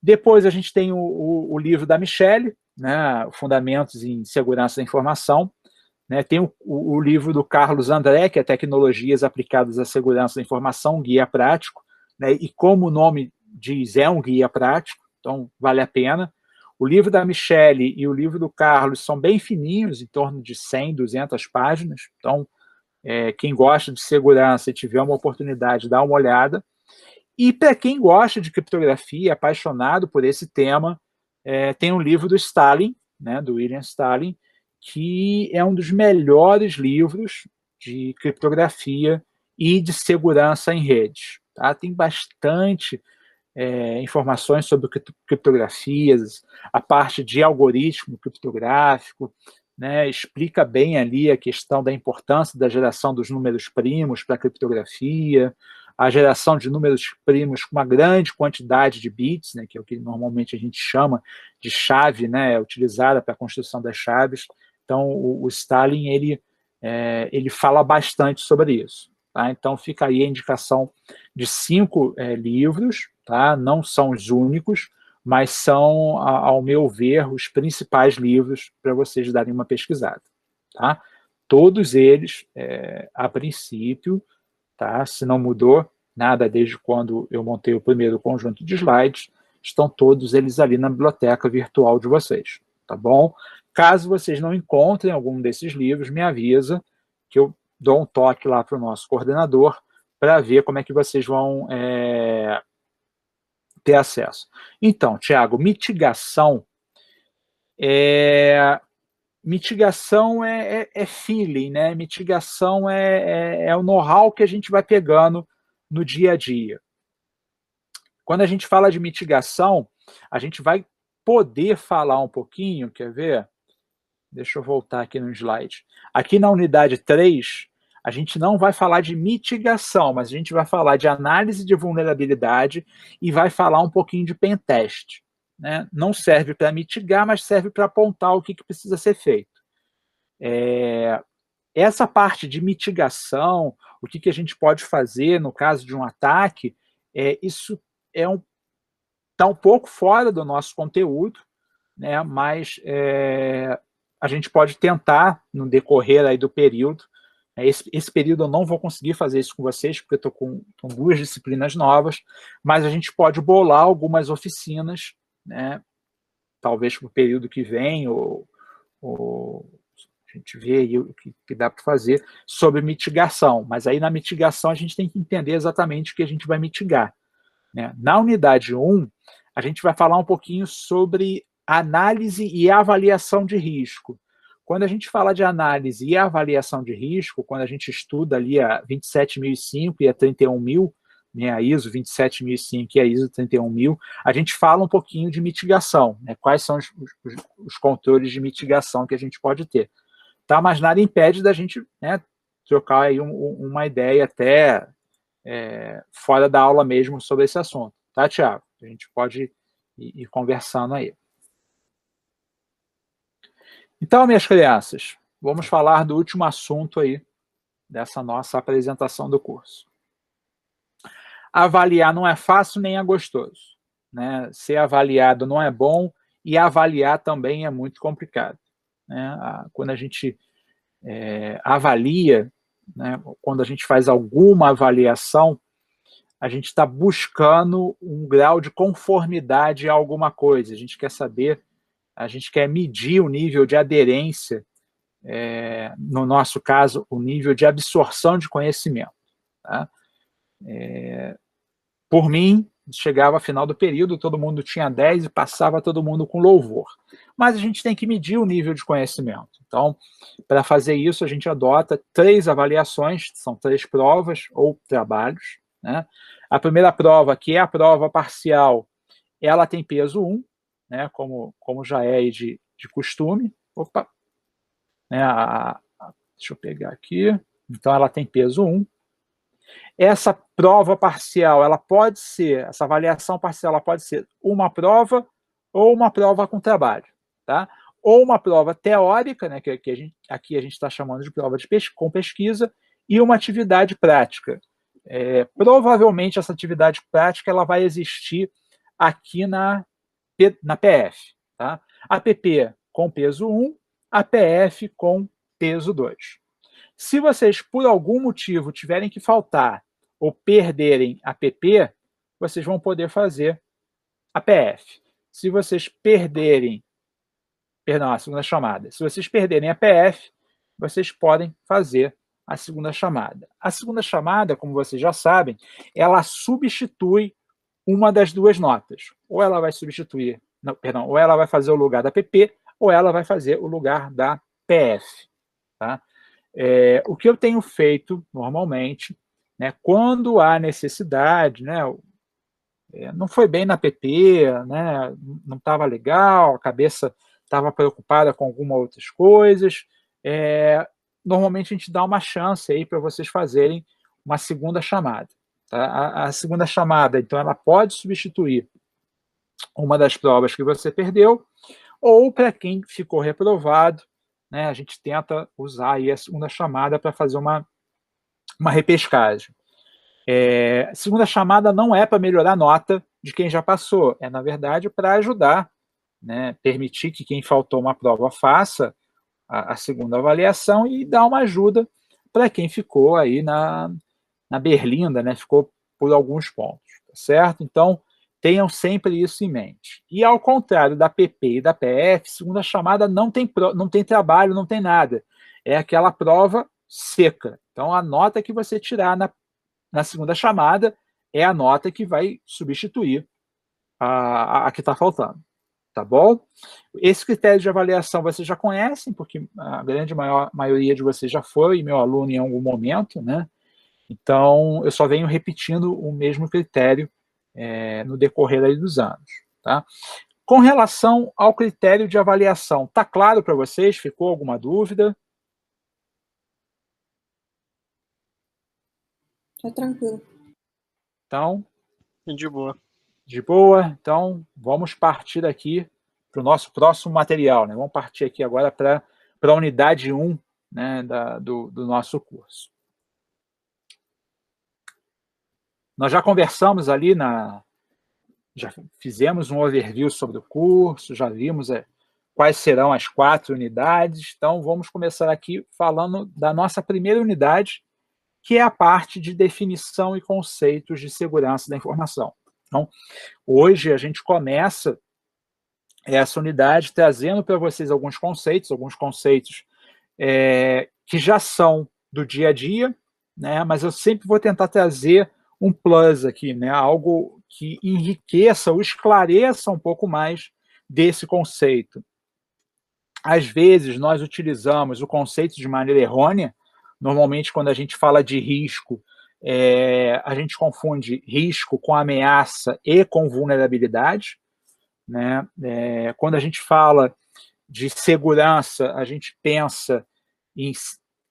Depois a gente tem o livro da Michelle, né, Fundamentos em Segurança da Informação. Né, tem o livro do Carlos André, que é Tecnologias Aplicadas à Segurança da Informação, um guia prático, né, e como o nome diz, é um guia prático, então vale a pena. O livro da Michelle e o livro do Carlos são bem fininhos, em torno de 100, 200 páginas, então quem gosta de segurança e tiver uma oportunidade, dá uma olhada. E para quem gosta de criptografia, apaixonado por esse tema, tem um livro do Stalin, né, do William Stalin, que é um dos melhores livros de criptografia e de segurança em redes. Tá? Tem bastante informações sobre criptografias, a parte de algoritmo criptográfico, né, explica bem ali a questão da importância da geração dos números primos para a criptografia, a geração de números primos com uma grande quantidade de bits, né, que é o que normalmente a gente chama de chave, né, utilizada para a construção das chaves. Então, o Stalin, ele fala bastante sobre isso. Tá? Então, fica aí a indicação de 5 livros, tá? Não são os únicos, mas são, ao meu ver, os principais livros para vocês darem uma pesquisada. Tá? Todos eles, a princípio, tá? Se não mudou nada desde quando eu montei o primeiro conjunto de slides, estão todos eles ali na biblioteca virtual de vocês. Tá bom? Caso vocês não encontrem algum desses livros, me avisa que eu dou um toque lá para o nosso coordenador para ver como é que vocês vão ter acesso. Então, Tiago, mitigação é feeling, né? Mitigação é o know-how que a gente vai pegando no dia a dia. Quando a gente fala de mitigação, a gente vai poder falar um pouquinho, quer ver? Deixa eu voltar aqui no slide. Aqui na unidade 3, a gente não vai falar de mitigação, mas a gente vai falar de análise de vulnerabilidade e vai falar um pouquinho de pentest. Né? Não serve para mitigar, mas serve para apontar o que precisa ser feito. Essa parte de mitigação, o que a gente pode fazer no caso de um ataque, isso está um pouco fora do nosso conteúdo, né, mas a gente pode tentar, no decorrer aí do período, esse período eu não vou conseguir fazer isso com vocês, porque eu estou com 2 disciplinas novas, mas a gente pode bolar algumas oficinas, né, talvez para o período que vem, ou a gente vê aí o que dá para fazer sobre mitigação, mas aí na mitigação a gente tem que entender exatamente o que a gente vai mitigar, né? Na unidade 1, a gente vai falar um pouquinho sobre análise e avaliação de risco. Quando a gente fala de análise e avaliação de risco, quando a gente estuda ali a 27005 e a 31000, né, a ISO 27005 e a ISO 31000, a gente fala um pouquinho de mitigação, né, quais são os controles de mitigação que a gente pode ter. Tá? Mas nada impede da gente, né, trocar aí uma ideia até fora da aula mesmo sobre esse assunto. Tá, Thiago? A gente pode ir conversando aí. Então, minhas crianças, vamos falar do último assunto aí dessa nossa apresentação do curso. Avaliar não é fácil nem é gostoso, né? Ser avaliado não é bom e avaliar também é muito complicado, né? Quando a gente avalia, né, quando a gente faz alguma avaliação, a gente está buscando um grau de conformidade a alguma coisa, a gente quer saber, a gente quer medir o nível de aderência, no nosso caso, o nível de absorção de conhecimento. Tá? Por mim, chegava ao final do período, todo mundo tinha 10 e passava todo mundo com louvor. Mas a gente tem que medir o nível de conhecimento. Então, para fazer isso, a gente adota 3 avaliações, são 3 provas ou trabalhos, né? A primeira prova, que é a prova parcial, ela tem peso 1, né, como já é de costume. Opa! Né, deixa eu pegar aqui. Então, ela tem peso 1. Essa prova parcial, essa avaliação parcial, ela pode ser uma prova ou uma prova com trabalho, tá? Ou uma prova teórica, né, que aqui a gente está chamando de prova com pesquisa, e uma atividade prática. Provavelmente essa atividade prática ela vai existir aqui na PF. Tá? A PP com peso 1, a PF com peso 2. Se vocês, por algum motivo, tiverem que faltar ou perderem a PP, vocês vão poder fazer a PF. Se vocês perderem, perdão, a segunda chamada. Se vocês perderem a PF, vocês podem fazer a segunda chamada. A segunda chamada, como vocês já sabem, ela substitui uma das 2 notas. Ou ela vai substituir, não, perdão, ou ela vai fazer o lugar da PP, ou ela vai fazer o lugar da PF. Tá? O que eu tenho feito normalmente, né, quando há necessidade, né, não foi bem na PP, né, não estava legal, a cabeça estava preocupada com algumas outras coisas, normalmente a gente dá uma chance aí para vocês fazerem uma segunda chamada. Tá? A segunda chamada, então, ela pode substituir uma das provas que você perdeu, ou para quem ficou reprovado, né, a gente tenta usar aí a segunda chamada para fazer uma repescagem. Segunda chamada não é para melhorar a nota de quem já passou, na verdade, para ajudar, né, permitir que quem faltou uma prova faça a segunda avaliação e dar uma ajuda para quem ficou aí na berlinda, né, ficou por alguns pontos, tá certo? Então, tenham sempre isso em mente. E ao contrário da PP e da PF, segunda chamada não tem trabalho, não tem nada. É aquela prova seca. Então, a nota que você tirar na segunda chamada é a nota que vai substituir a que está faltando. Tá bom? Esse critério de avaliação vocês já conhecem, porque a grande maioria de vocês já foi meu aluno em algum momento, né? Então, eu só venho repetindo o mesmo critério no decorrer aí dos anos. Tá? Com relação ao critério de avaliação, está claro para vocês? Ficou alguma dúvida? Tá tranquilo. Então, De boa. de boa. Então, vamos partir aqui para o nosso próximo material. Né? Vamos partir aqui agora para para a unidade 1, né, do nosso curso. Nós já conversamos ali, já fizemos um overview sobre o curso, já vimos quais serão as 4 unidades, então vamos começar aqui falando da nossa primeira unidade, que é a parte de definição e conceitos de segurança da informação. Então, hoje a gente começa essa unidade trazendo para vocês alguns conceitos que já são do dia a dia, né, mas eu sempre vou tentar trazer um plus aqui, né, algo que enriqueça ou esclareça um pouco mais desse conceito. Às vezes, nós utilizamos o conceito de maneira errônea. Normalmente, quando a gente fala de risco, a gente confunde risco com ameaça e com vulnerabilidade, né? Quando a gente fala de segurança, a gente pensa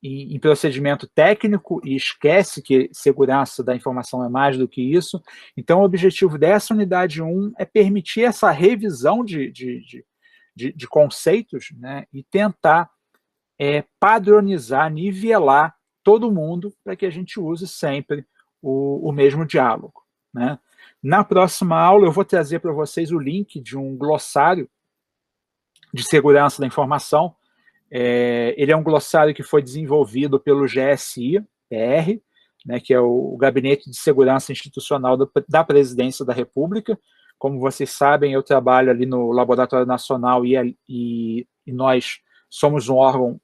em procedimento técnico e esquece que segurança da informação é mais do que isso. Então, o objetivo dessa unidade 1 é permitir essa revisão de conceitos, né, e tentar padronizar, nivelar todo mundo para que a gente use sempre o mesmo diálogo, né? Na próxima aula, eu vou trazer para vocês o link de um glossário de segurança da informação. Ele é um glossário que foi desenvolvido pelo GSI-PR, né, que é o Gabinete de Segurança Institucional da Presidência da República. Como vocês sabem, eu trabalho ali no Laboratório Nacional e nós somos um órgão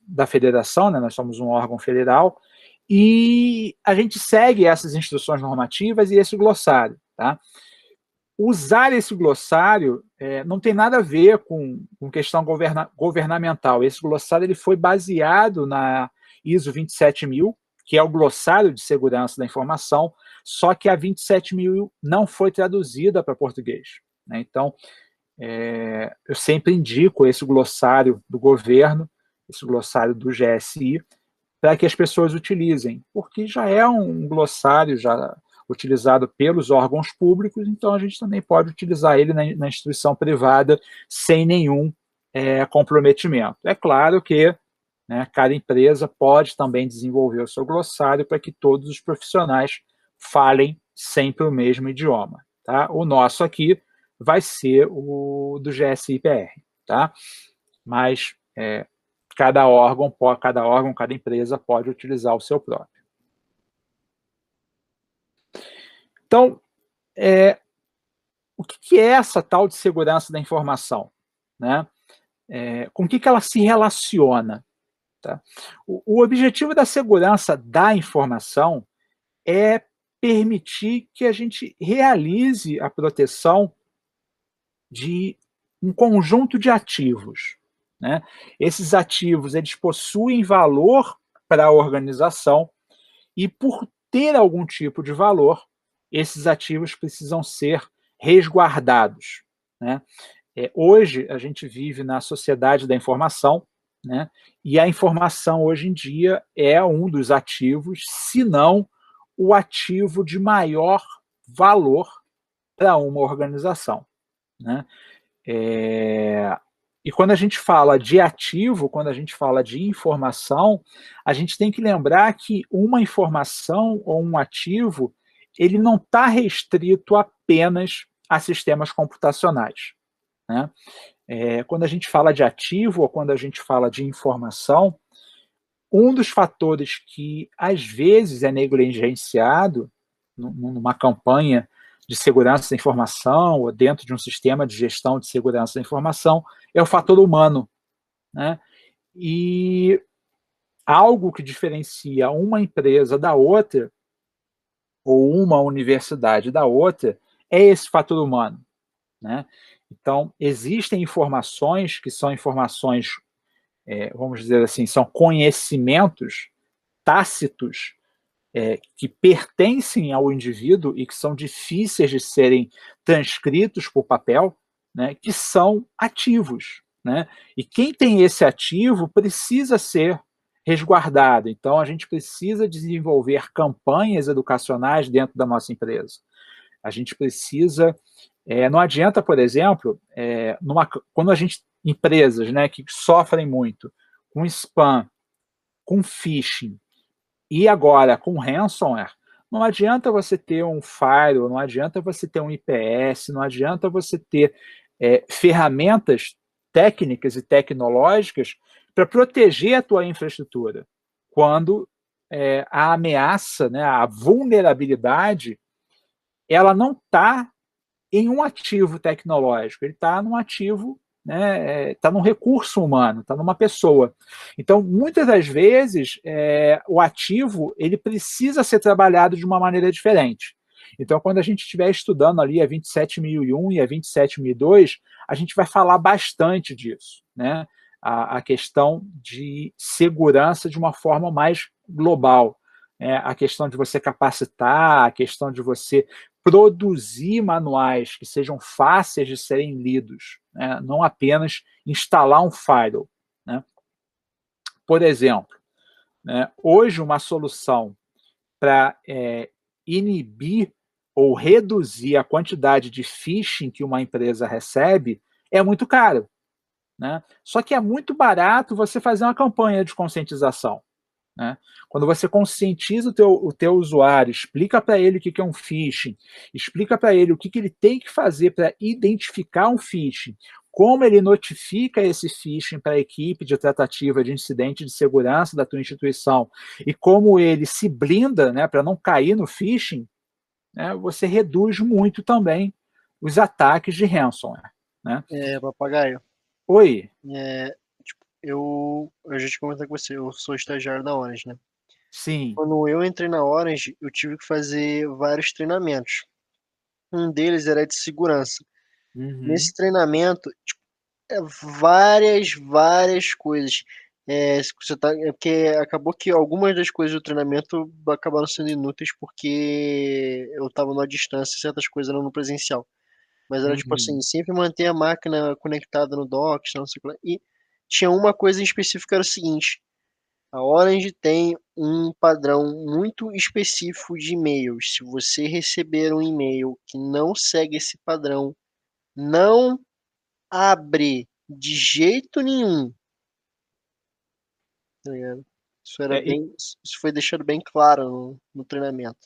da federação, né, nós somos um órgão federal, e a gente segue essas instruções normativas e esse glossário. Tá? Usar esse glossário não tem nada a ver com questão governamental. Esse glossário ele foi baseado na ISO 27000, que é o glossário de segurança da informação, só que a 27000 não foi traduzida para português, né? Então, eu sempre indico esse glossário do governo, esse glossário do GSI, para que as pessoas utilizem, porque já é um glossário já utilizado pelos órgãos públicos, então a gente também pode utilizar ele na instituição privada sem nenhum comprometimento. É claro que, né, cada empresa pode também desenvolver o seu glossário para que todos os profissionais falem sempre o mesmo idioma. Tá? O nosso aqui vai ser o do GSI-PR. Tá? Mas cada órgão, cada empresa pode utilizar o seu próprio. Então, o que é essa tal de segurança da informação? Né? Com o que ela se relaciona? Tá? O objetivo da segurança da informação é permitir que a gente realize a proteção de um conjunto de ativos. Né? Esses ativos eles possuem valor para a organização e, por ter algum tipo de valor, esses ativos precisam ser resguardados. Né? Hoje, a gente vive na sociedade da informação, né? E a informação, hoje em dia, é um dos ativos, se não o ativo de maior valor para uma organização. Né? E quando a gente fala de ativo, quando a gente fala de informação, a gente tem que lembrar que uma informação ou um ativo, ele não está restrito apenas a sistemas computacionais. Né? Quando a gente fala de ativo ou quando a gente fala de informação, um dos fatores que às vezes é negligenciado numa campanha de segurança da informação ou dentro de um sistema de gestão de segurança da informação é o fator humano. Né? E algo que diferencia uma empresa da outra ou uma universidade da outra é esse fator humano. Né? Então, existem informações que são informações, vamos dizer assim, são conhecimentos tácitos que pertencem ao indivíduo e que são difíceis de serem transcritos por papel, né, que são ativos. Né? E quem tem esse ativo precisa ser resguardado. Então, a gente precisa desenvolver campanhas educacionais dentro da nossa empresa. A gente precisa... não adianta, por exemplo, quando a gente empresas, né, que sofrem muito com spam, com phishing e agora com ransomware, não adianta você ter um firewall, não adianta você ter um IPS, não adianta você ter ferramentas técnicas e tecnológicas para proteger a tua infraestrutura, quando a ameaça, né, a vulnerabilidade, ela não está em um ativo tecnológico, ele está num ativo, né, está num recurso humano, está numa pessoa. Então, muitas das vezes, o ativo ele precisa ser trabalhado de uma maneira diferente. Então, quando a gente estiver estudando ali a 27001 e a 27002, a gente vai falar bastante disso, né? A questão de segurança de uma forma mais global. A questão de você capacitar, a questão de você produzir manuais que sejam fáceis de serem lidos, né? Não apenas instalar um firewall, né? Por exemplo, né, hoje uma solução para inibir ou reduzir a quantidade de phishing que uma empresa recebe é muito caro, né? Só que é muito barato você fazer uma campanha de conscientização, né? Quando você conscientiza o teu usuário, explica para ele o que é um phishing, explica para ele o que ele tem que fazer para identificar um phishing, como ele notifica esse phishing para a equipe de tratativa de incidente de segurança da tua instituição e como ele se blinda, né, para não cair no phishing, né, você reduz muito também os ataques de ransomware, né? Papagaio. Oi. Eu já te comentei com você, eu sou estagiário da Orange, né? Sim. Quando eu entrei na Orange, eu tive que fazer vários treinamentos. Um deles era de segurança. Nesse treinamento, várias coisas. Porque acabou que algumas das coisas do treinamento acabaram sendo inúteis porque eu estava numa distância e certas coisas eram no presencial. Mas era tipo assim, sempre manter a máquina conectada no dock, não sei o que lá. E tinha uma coisa em específico que era o seguinte: a Orange tem um padrão muito específico de e-mails. Se você receber um e-mail que não segue esse padrão, não abre de jeito nenhum. Tá ligado? Isso foi deixado bem claro no treinamento.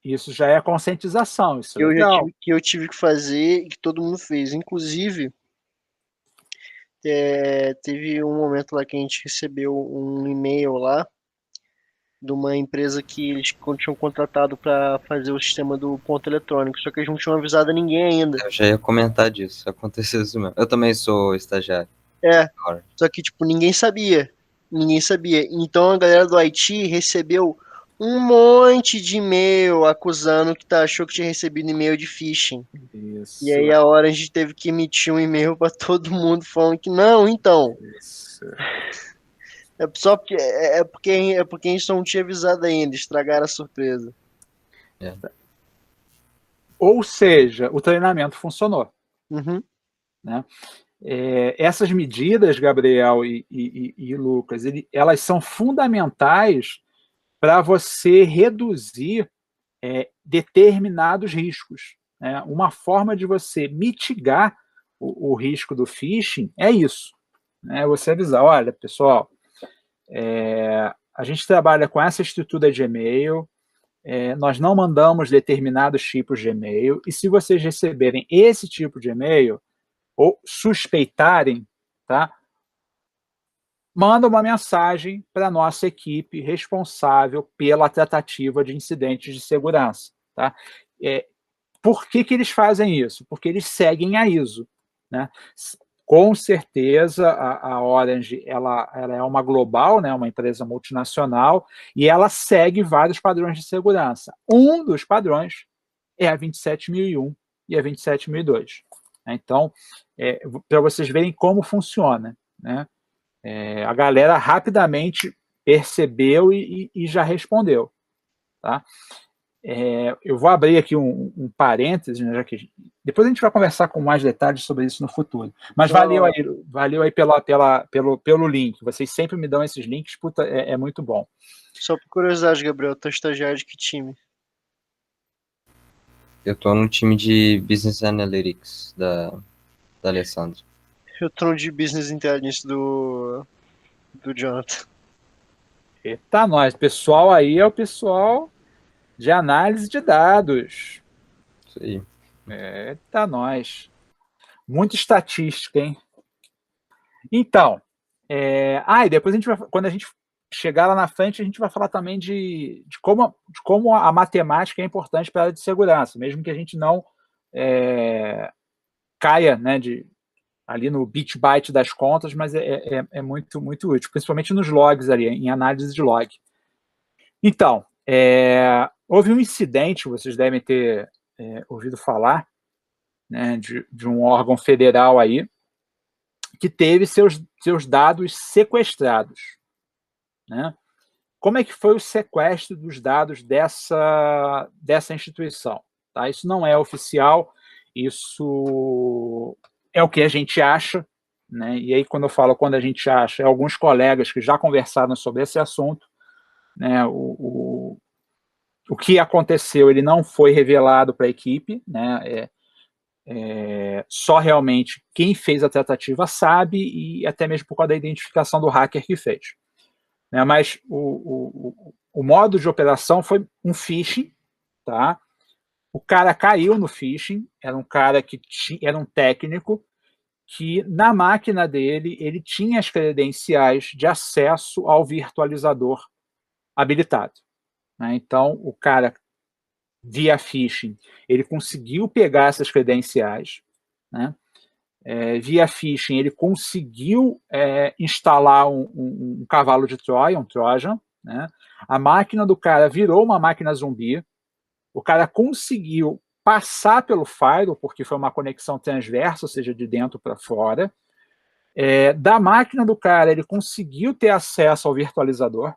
Isso já é conscientização, isso é legal. Que eu tive que fazer e que todo mundo fez. Inclusive, teve um momento lá que a gente recebeu um e-mail lá de uma empresa que eles tinham contratado para fazer o sistema do ponto eletrônico, só que eles não tinham avisado a ninguém ainda. Eu já ia comentar disso, aconteceu isso mesmo. Eu também sou estagiário. Só que, tipo, ninguém sabia. Então a galera do IT recebeu um monte de e-mail acusando que achou que tinha recebido e-mail de phishing. Isso. E aí a Orange teve que emitir um e-mail para todo mundo falando que não, então. Isso. É só porque porque a gente não tinha avisado ainda, estragaram a surpresa. Ou seja, o treinamento funcionou. Né? Essas medidas, Gabriel e Lucas, elas são fundamentais para você reduzir determinados riscos, né? Uma forma de você mitigar o risco do phishing é isso, né? Você avisar, olha, pessoal, a gente trabalha com essa estrutura de e-mail, nós não mandamos determinados tipos de e-mail, e se vocês receberem esse tipo de e-mail, ou suspeitarem, tá? Manda uma mensagem para a nossa equipe responsável pela tratativa de incidentes de segurança, tá? Por que eles fazem isso? Porque eles seguem a ISO, né? Com certeza, a Orange ela é uma global, né, uma empresa multinacional, e ela segue vários padrões de segurança. Um dos padrões é a 27001 e a 27002. Então, para vocês verem como funciona, né? A galera rapidamente percebeu e já respondeu, tá? Eu vou abrir aqui um parêntese, né, já que depois a gente vai conversar com mais detalhes sobre isso no futuro. Mas valeu aí pelo link. Vocês sempre me dão esses links, puta, é muito bom. Só por curiosidade, Gabriel, tu é estagiário de que time? Eu tô no time de Business Analytics da Alessandra. Eu tô de Business Intelligence do Jonathan. Eita, nós. Pessoal aí é o pessoal de análise de dados. Isso aí. Eita, nós. Muita estatística, hein? Então, e depois quando a gente chegar lá na frente, a gente vai falar também de como a matemática é importante para a área de segurança, mesmo que a gente não caia, né, ali no bit byte das contas, mas é muito, muito útil, principalmente nos logs ali, em análise de log. Então, houve um incidente, vocês devem ter ouvido falar, né, de um órgão federal aí, que teve seus dados sequestrados. Né? Como é que foi o sequestro dos dados dessa instituição? Tá? Isso não é oficial, isso é o que a gente acha, né? E aí, quando eu falo quando a gente acha, é alguns colegas que já conversaram sobre esse assunto, né? O que aconteceu, ele não foi revelado para a equipe, né? Só realmente quem fez a tratativa sabe, e até mesmo por causa da identificação do hacker que fez. Né? Mas o modo de operação foi um phishing, tá? O cara caiu no phishing, era um cara que era um técnico que na máquina dele ele tinha as credenciais de acesso ao virtualizador habilitado. Né? Então, o cara, via phishing, ele conseguiu pegar essas credenciais, né? Via phishing, ele conseguiu instalar um cavalo de Troia, um Trojan, né? A máquina do cara virou uma máquina zumbi, o cara conseguiu passar pelo firewall, porque foi uma conexão transversa, ou seja, de dentro para fora. Da máquina do cara, ele conseguiu ter acesso ao virtualizador,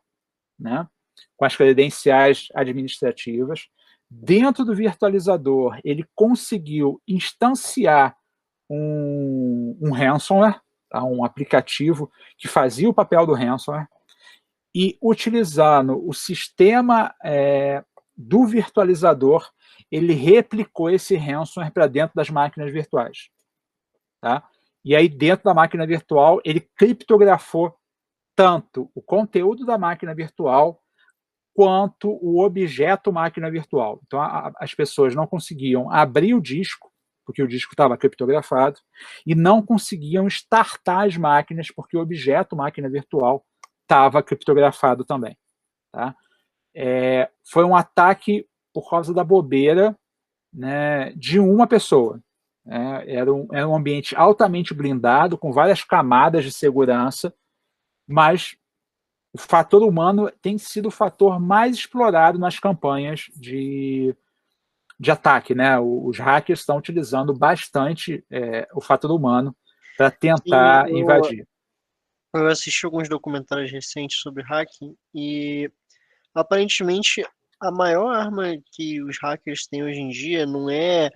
né? Com as credenciais administrativas. Dentro do virtualizador, ele conseguiu instanciar um ransomware, tá? Um aplicativo que fazia o papel do ransomware, e utilizando o sistema do virtualizador, ele replicou esse ransomware para dentro das máquinas virtuais. Tá? E aí, dentro da máquina virtual, ele criptografou tanto o conteúdo da máquina virtual quanto o objeto máquina virtual. Então, as pessoas não conseguiam abrir o disco, porque o disco estava criptografado, e não conseguiam startar as máquinas, porque o objeto máquina virtual estava criptografado também. Tá? Foi um ataque por causa da bobeira, né, de uma pessoa. Era um ambiente altamente blindado, com várias camadas de segurança, mas o fator humano tem sido o fator mais explorado nas campanhas de ataque. Né? Os hackers estão utilizando bastante o fator humano para tentar invadir. Eu assisti alguns documentários recentes sobre hacking e, aparentemente, a maior arma que os hackers têm hoje em dia não é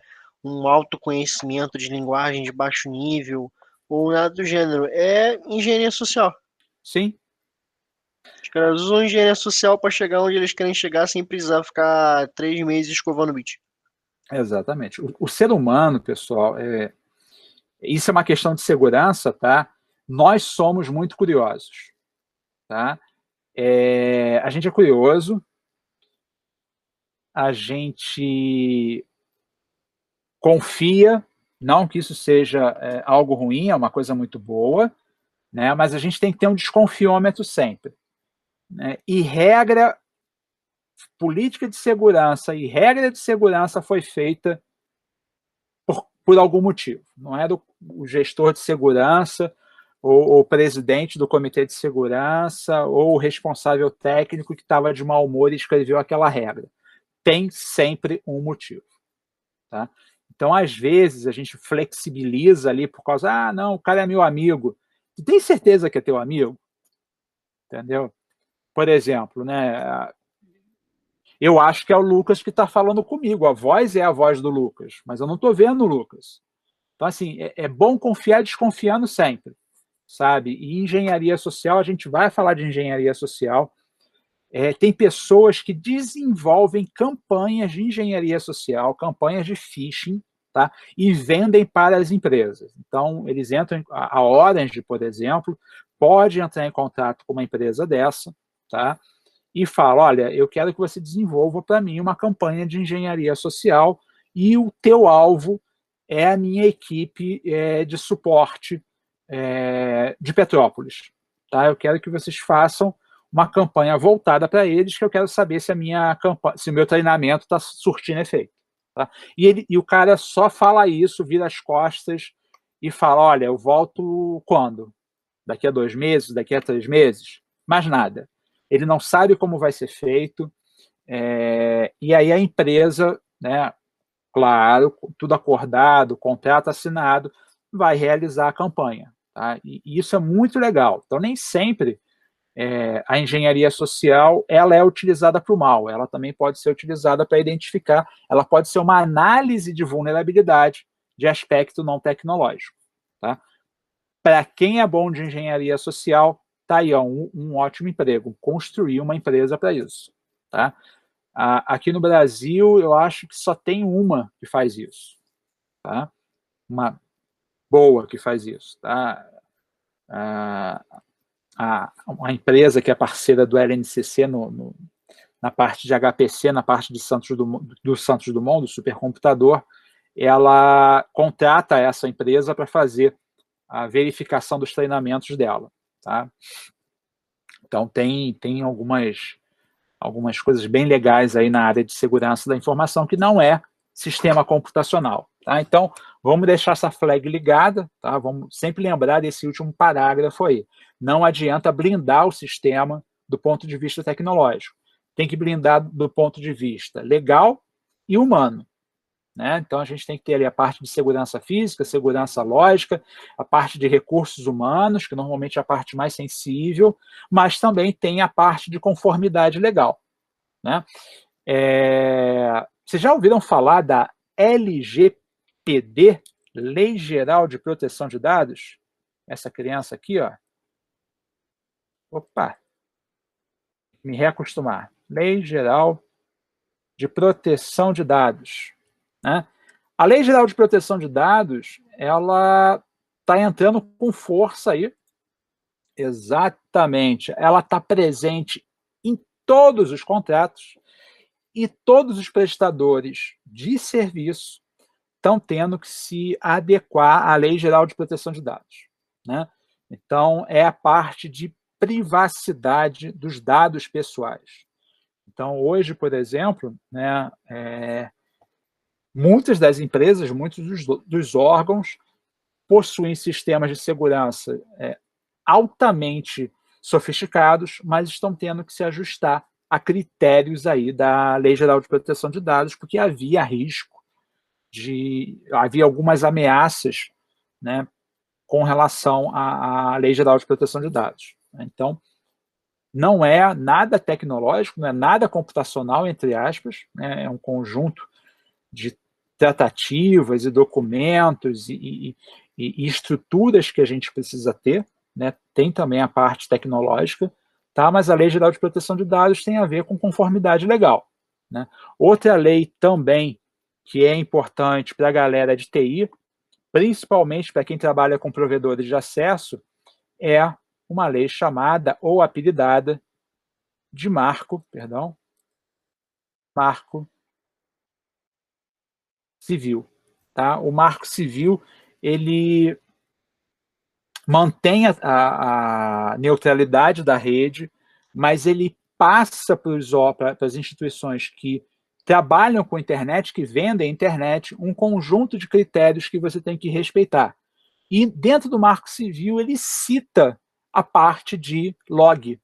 um autoconhecimento de linguagem de baixo nível ou nada do gênero, é engenharia social. Sim. Os caras usam engenharia social para chegar onde eles querem chegar sem precisar ficar 3 meses escovando o bit. Exatamente. O ser humano, pessoal, isso é uma questão de segurança, tá? Nós somos muito curiosos, tá? A gente é curioso, a gente confia, não que isso seja algo ruim, é uma coisa muito boa, né? Mas a gente tem que ter um desconfiômetro sempre. Né? E política de segurança e regra de segurança foi feita por algum motivo. Não é o gestor de segurança ou o presidente do comitê de segurança ou o responsável técnico que estava de mau humor e escreveu aquela regra. Tem sempre um motivo. Tá? Então, às vezes, a gente flexibiliza ali por causa, não, o cara é meu amigo. Tu tem certeza que é teu amigo? Entendeu? Por exemplo, né, eu acho que é o Lucas que está falando comigo, a voz é a voz do Lucas, mas eu não estou vendo o Lucas. Então, assim, é bom confiar desconfiando sempre, sabe? E engenharia social, a gente vai falar de engenharia social, tem pessoas que desenvolvem campanhas de engenharia social, campanhas de phishing, tá? E vendem para as empresas. Então, eles entram, a Orange, por exemplo, pode entrar em contato com uma empresa dessa, tá? E fala, olha, eu quero que você desenvolva para mim uma campanha de engenharia social e o teu alvo é a minha equipe de suporte de Petrópolis. Tá? Eu quero que vocês façam uma campanha voltada para eles, que eu quero saber se se o meu treinamento está surtindo efeito. Tá? E o cara só fala isso, vira as costas e fala, olha, eu volto quando? Daqui a 2 meses? Daqui a 3 meses? Mais nada. Ele não sabe como vai ser feito, e aí a empresa, né, claro, tudo acordado, contrato assinado, vai realizar a campanha. Tá? E isso é muito legal. Então, nem sempre a engenharia social ela é utilizada para o mal, ela também pode ser utilizada para identificar, ela pode ser uma análise de vulnerabilidade de aspecto não tecnológico. Tá? Para quem é bom de engenharia social, está aí ó, um ótimo emprego, construir uma empresa para isso. Tá? Aqui no Brasil, eu acho que só tem uma que faz isso. Tá? Uma boa que faz isso. Tá? Uma empresa que é parceira do LNCC na parte de HPC, na parte de Santos Dumont, do supercomputador, ela contrata essa empresa para fazer a verificação dos treinamentos dela. Tá? Então, tem algumas coisas bem legais aí na área de segurança da informação, que não é sistema computacional. Tá? Então, vamos deixar essa flag ligada, tá? Vamos sempre lembrar desse último parágrafo aí. Não adianta blindar o sistema do ponto de vista tecnológico. Tem que blindar do ponto de vista legal e humano. Né? Então, a gente tem que ter ali a parte de segurança física, segurança lógica, a parte de recursos humanos, que normalmente é a parte mais sensível, mas também tem a parte de conformidade legal. Né? Vocês já ouviram falar da LGPD, Lei Geral de Proteção de Dados? Essa criança aqui, ó. Opa! Me reacostumar. Lei Geral de Proteção de Dados. Né? A Lei Geral de Proteção de Dados, ela está entrando com força aí. Exatamente. Ela está presente em todos os contratos e todos os prestadores de serviço estão tendo que se adequar à Lei Geral de Proteção de Dados. Né? Então, é a parte de privacidade dos dados pessoais. Então, hoje, por exemplo, né, muitas das empresas, muitos dos órgãos possuem sistemas de segurança altamente sofisticados, mas estão tendo que se ajustar a critérios aí da Lei Geral de Proteção de Dados, porque havia risco havia algumas ameaças, né, com relação à Lei Geral de Proteção de Dados. Então, não é nada tecnológico, não é nada computacional, entre aspas, né, é um conjunto de tratativas e documentos e estruturas que a gente precisa ter, né? Tem também a parte tecnológica, tá? Mas a Lei Geral de Proteção de Dados tem a ver com conformidade legal. Né? Outra lei também que é importante para a galera de TI, principalmente para quem trabalha com provedores de acesso, é uma lei chamada ou apelidada de Marco Civil. Tá? O Marco Civil, ele mantém a neutralidade da rede, mas ele passa para as instituições que trabalham com internet, que vendem internet, um conjunto de critérios que você tem que respeitar. E dentro do Marco Civil, ele cita a parte de log.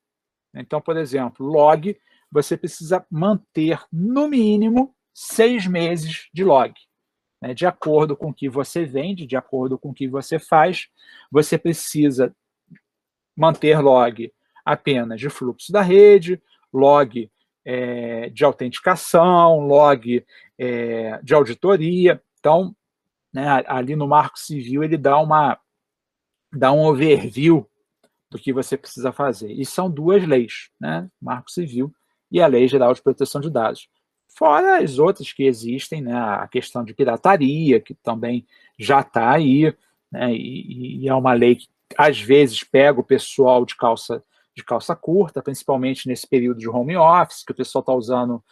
Então, por exemplo, log, você precisa manter, no mínimo, 6 meses de log. Né? De acordo com o que você vende, de acordo com o que você faz, você precisa manter log apenas de fluxo da rede, log de autenticação, log de auditoria. Então, né, ali no Marco Civil, ele dá um overview do que você precisa fazer. E são 2 leis, né? Marco Civil e a Lei Geral de Proteção de Dados. Fora as outras que existem, né? A questão de pirataria, que também já está aí, né? E é uma lei que, às vezes, pega o pessoal de calça curta, principalmente nesse período de home office, que o pessoal está usando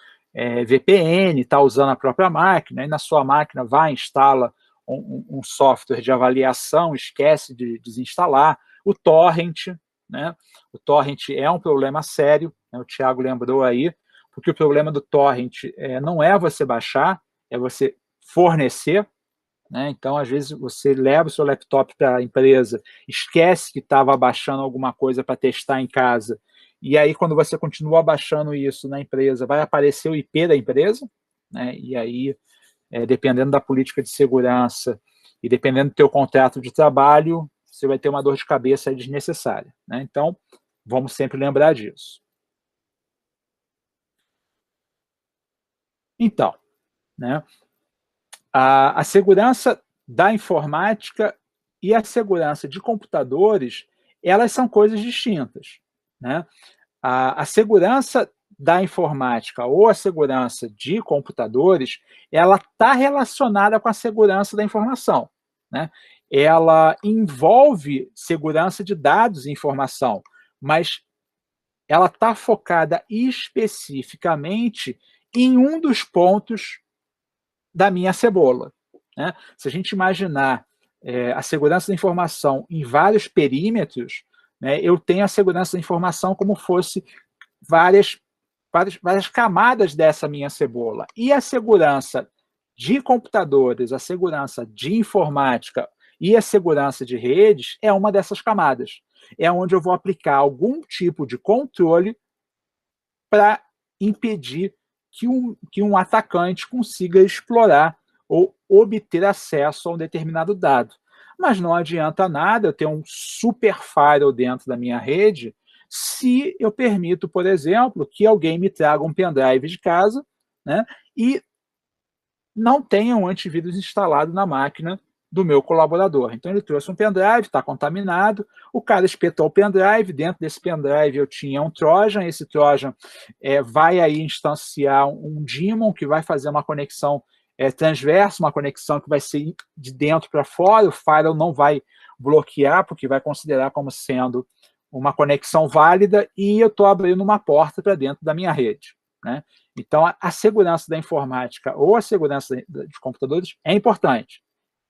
VPN, está usando a própria máquina, e na sua máquina vai, instala um software de avaliação, esquece de desinstalar. O torrent, né? O torrent é um problema sério, né? O Thiago lembrou aí, porque o problema do torrent não é você baixar, é você fornecer, né? Então, às vezes, você leva o seu laptop para a empresa, esquece que estava baixando alguma coisa para testar em casa, e aí, quando você continua baixando isso na empresa, vai aparecer o IP da empresa, né? E aí, dependendo da política de segurança e dependendo do teu contrato de trabalho, você vai ter uma dor de cabeça desnecessária, né? Então, vamos sempre lembrar disso. Então, né, a segurança da informática e a segurança de computadores, elas são coisas distintas, né? A segurança da informática ou a segurança de computadores, ela está relacionada com a segurança da informação, né? Ela envolve segurança de dados e informação, mas ela está focada especificamente em um dos pontos da minha cebola, né? Se a gente imaginar a segurança da informação em vários perímetros, né, eu tenho a segurança da informação como fosse várias camadas dessa minha cebola. E a segurança de computadores, a segurança de informática e a segurança de redes é uma dessas camadas. É onde eu vou aplicar algum tipo de controle para impedir que um atacante consiga explorar ou obter acesso a um determinado dado. Mas não adianta nada eu ter um super firewall dentro da minha rede se eu permito, por exemplo, que alguém me traga um pendrive de casa, né, e não tenha um antivírus instalado na máquina do meu colaborador. Então, ele trouxe um pendrive, está contaminado, o cara espetou o pendrive, dentro desse pendrive eu tinha um Trojan, esse Trojan vai aí instanciar um daemon que vai fazer uma conexão transversa, uma conexão que vai ser de dentro para fora, o firewall não vai bloquear, porque vai considerar como sendo uma conexão válida, e eu estou abrindo uma porta para dentro da minha rede, né? Então, a segurança da informática ou a segurança de computadores é importante,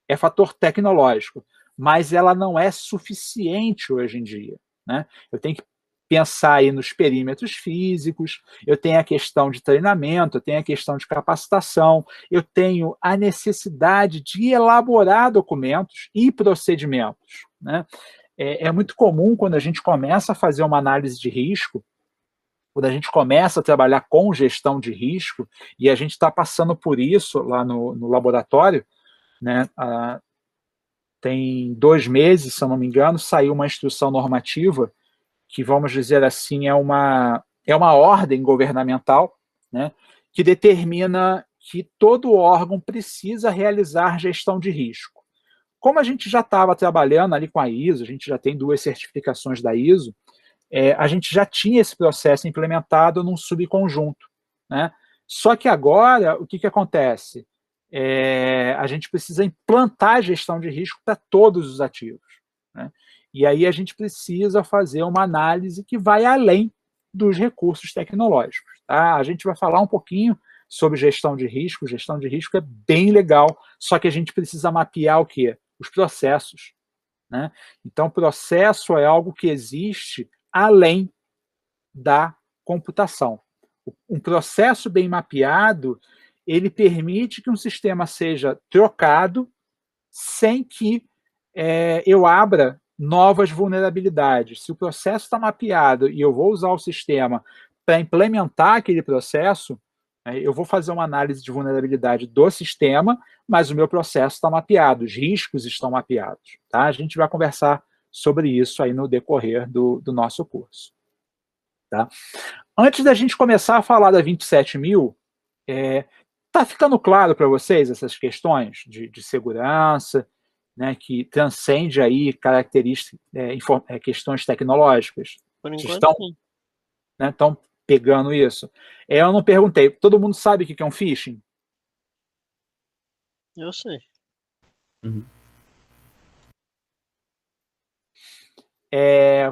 é fator tecnológico, mas ela não é suficiente hoje em dia, né? Eu tenho que pensar aí nos perímetros físicos, eu tenho a questão de treinamento, eu tenho a questão de capacitação, eu tenho a necessidade de elaborar documentos e procedimentos, né? É muito comum, quando a gente começa a fazer uma análise de risco, quando a gente começa a trabalhar com gestão de risco, e a gente está passando por isso lá no laboratório, né? Tem 2 meses, se eu não me engano, saiu uma instrução normativa que, vamos dizer assim, é uma ordem governamental, né, que determina que todo órgão precisa realizar gestão de risco. Como a gente já estava trabalhando ali com a ISO, a gente já tem 2 certificações da ISO, a gente já tinha esse processo implementado num subconjunto, né? Só que agora, o que acontece? A gente precisa implantar a gestão de risco para todos os ativos, né? E aí a gente precisa fazer uma análise que vai além dos recursos tecnológicos, tá? A gente vai falar um pouquinho sobre gestão de risco é bem legal, só que a gente precisa mapear o quê? Os processos, né? Então, processo é algo que existe além da computação. Um processo bem mapeado, ele permite que um sistema seja trocado sem que eu abra novas vulnerabilidades. Se o processo está mapeado e eu vou usar o sistema para implementar aquele processo, eu vou fazer uma análise de vulnerabilidade do sistema, mas o meu processo está mapeado, os riscos estão mapeados, tá? A gente vai conversar sobre isso aí no decorrer do nosso curso, tá? Antes da gente começar a falar da 27000, está ficando claro para vocês essas questões de segurança, né, que transcende aí características, questões tecnológicas? Por enquanto, Estão, sim. né, estão pegando isso. Eu não perguntei, todo mundo sabe o que é um phishing? Eu sei.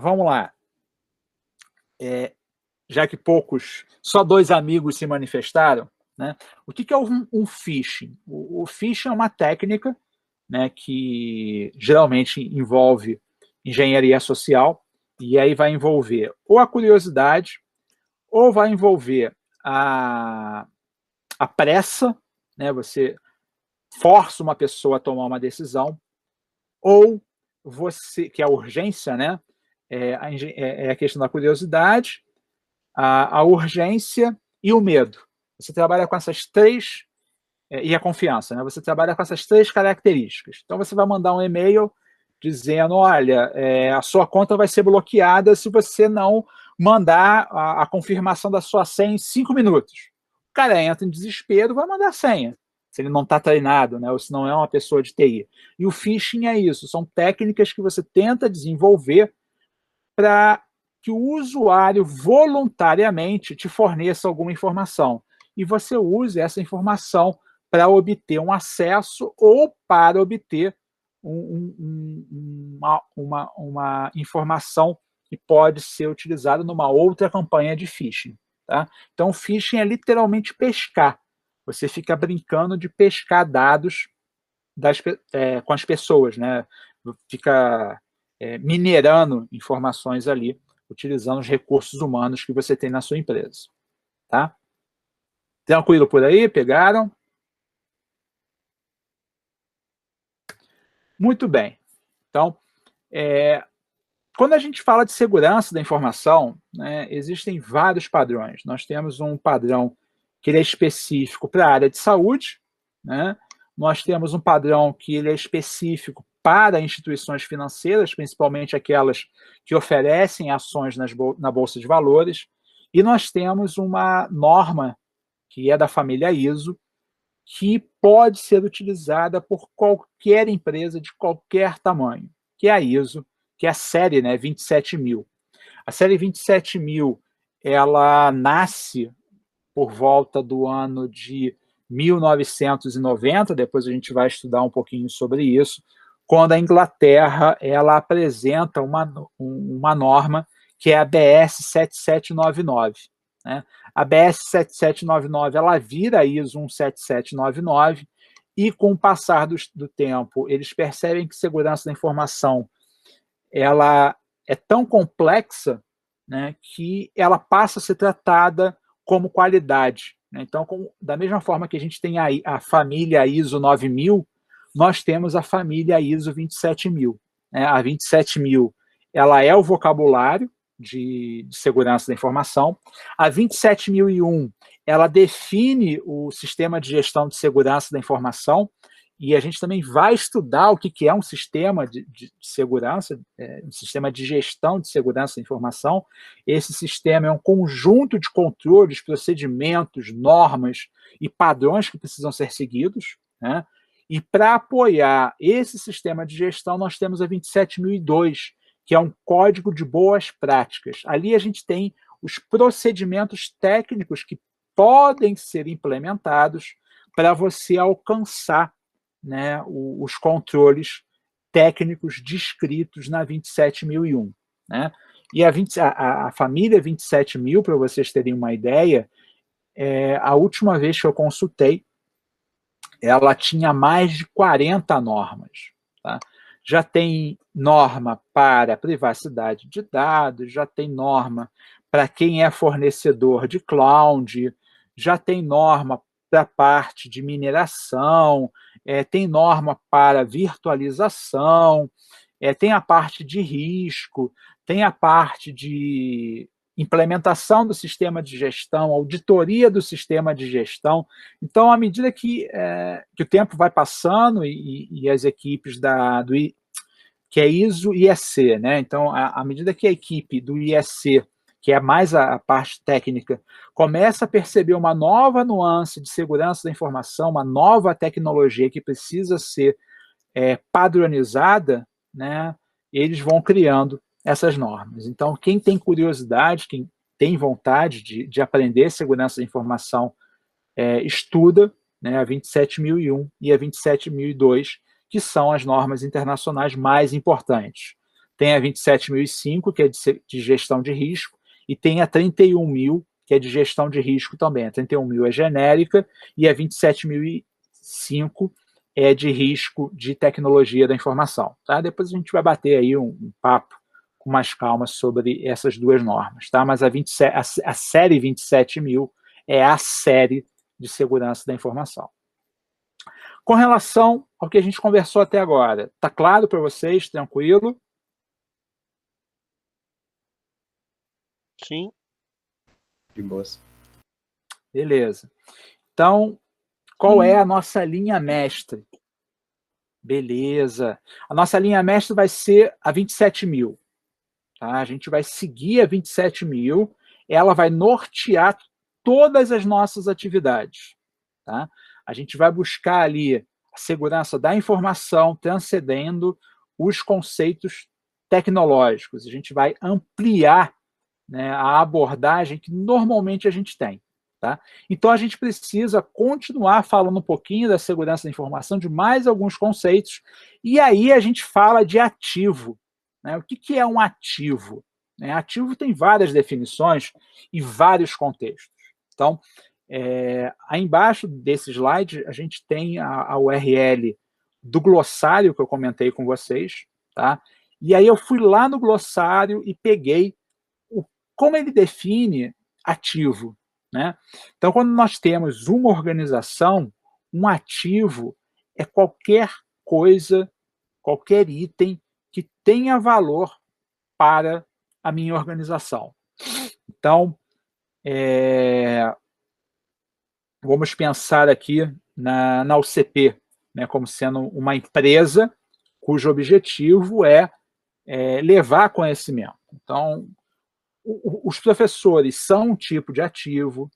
Vamos lá. Já que só 2 amigos se manifestaram, né? O que é um phishing? O phishing é uma técnica, né, que geralmente envolve engenharia social, e aí vai envolver ou a curiosidade, ou vai envolver a pressa, né? Você força uma pessoa a tomar uma decisão, ou você, que é a urgência, né? É a questão da curiosidade, a urgência e o medo. Você trabalha com essas 3, e a confiança, né? Você trabalha com essas 3 características. Então, você vai mandar um e-mail dizendo, olha, a sua conta vai ser bloqueada se você não mandar a confirmação da sua senha em 5 minutos. O cara entra em desespero, vai mandar a senha, se ele não está treinado, né? Ou se não é uma pessoa de TI. E o phishing é isso, são técnicas que você tenta desenvolver para que o usuário voluntariamente te forneça alguma informação e você use essa informação para obter um acesso ou para obter uma informação que pode ser utilizada numa outra campanha de phishing. Tá? Então, phishing é literalmente pescar. Você fica brincando de pescar dados com as pessoas, né? Fica minerando informações ali, utilizando os recursos humanos que você tem na sua empresa. Tá? Tranquilo por aí? Pegaram? Muito bem. Então, quando a gente fala de segurança da informação, né, existem vários padrões. Nós temos um padrão que ele é específico para a área de saúde, né? Nós temos um padrão que ele é específico para instituições financeiras, principalmente aquelas que oferecem ações na Bolsa de Valores, e nós temos uma norma que é da família ISO, que pode ser utilizada por qualquer empresa de qualquer tamanho, que é a ISO, que é a série, né, 27000. A série 27000, ela nasce por volta do ano de 1990, depois a gente vai estudar um pouquinho sobre isso, quando a Inglaterra ela apresenta uma norma que é a BS 7799. Né? A BS 7799 ela vira a ISO 17799 e, com o passar do tempo, eles percebem que segurança da informação ela é tão complexa, né, que ela passa a ser tratada como qualidade. Né? Então, da mesma forma que a gente tem a família ISO 9000, nós temos a família ISO 27000. Né? A 27000 ela é o vocabulário de segurança da informação. A 27001 ela define o sistema de gestão de segurança da informação, e a gente também vai estudar o que é um sistema de segurança, um sistema de gestão de segurança da informação. Esse sistema é um conjunto de controles, procedimentos, normas e padrões que precisam ser seguidos. Né? E para apoiar esse sistema de gestão, nós temos a 27002, que é um código de boas práticas. Ali a gente tem os procedimentos técnicos que podem ser implementados para você alcançar, né, os controles técnicos descritos na 27001. Né? E a família 27000, para vocês terem uma ideia, a última vez que eu consultei, ela tinha mais de 40 normas. Tá? Já tem norma para privacidade de dados, já tem norma para quem é fornecedor de cloud, já tem norma para a parte de mineração, tem norma para virtualização, tem a parte de risco, tem a parte de implementação do sistema de gestão, auditoria do sistema de gestão. Então, à medida que o tempo vai passando e as equipes que é ISO e IEC, né? Então, à medida que a equipe do IEC, que é mais a parte técnica, começa a perceber uma nova nuance de segurança da informação, uma nova tecnologia que precisa ser padronizada, né, eles vão criando essas normas. Então, quem tem curiosidade, quem tem vontade de aprender segurança da informação, estuda, né, a 27001 e a 27002, que são as normas internacionais mais importantes. Tem a 27005, que é de gestão de risco, e tem a 31000, que é de gestão de risco também. A 31000 é genérica e a 27005 é de risco de tecnologia da informação. Tá? Depois a gente vai bater aí um papo com mais calma sobre essas duas normas. Tá? Mas a série 27000 é a série de segurança da informação. Com relação ao que a gente conversou até agora, está claro para vocês? Tranquilo? Sim. De boas. Beleza. Então, qual é a nossa linha mestre? Beleza. A nossa linha mestre vai ser a 27000. Tá? A gente vai seguir a 27000, ela vai nortear todas as nossas atividades. Tá? A gente vai buscar ali a segurança da informação, transcendendo os conceitos tecnológicos. A gente vai ampliar, né, a abordagem que normalmente a gente tem. Tá? Então, a gente precisa continuar falando um pouquinho da segurança da informação, de mais alguns conceitos, e aí a gente fala de ativo. Né? O que é um ativo? Ativo tem várias definições e vários contextos. Então, aí embaixo desse slide, a gente tem a URL do glossário que eu comentei com vocês. Tá? E aí eu fui lá no glossário e peguei como ele define ativo. Né? Então, quando nós temos uma organização, um ativo é qualquer coisa, qualquer item que tenha valor para a minha organização. Então, vamos pensar aqui na UCP, né, como sendo uma empresa cujo objetivo é levar conhecimento. Então, os professores são um tipo de ativo,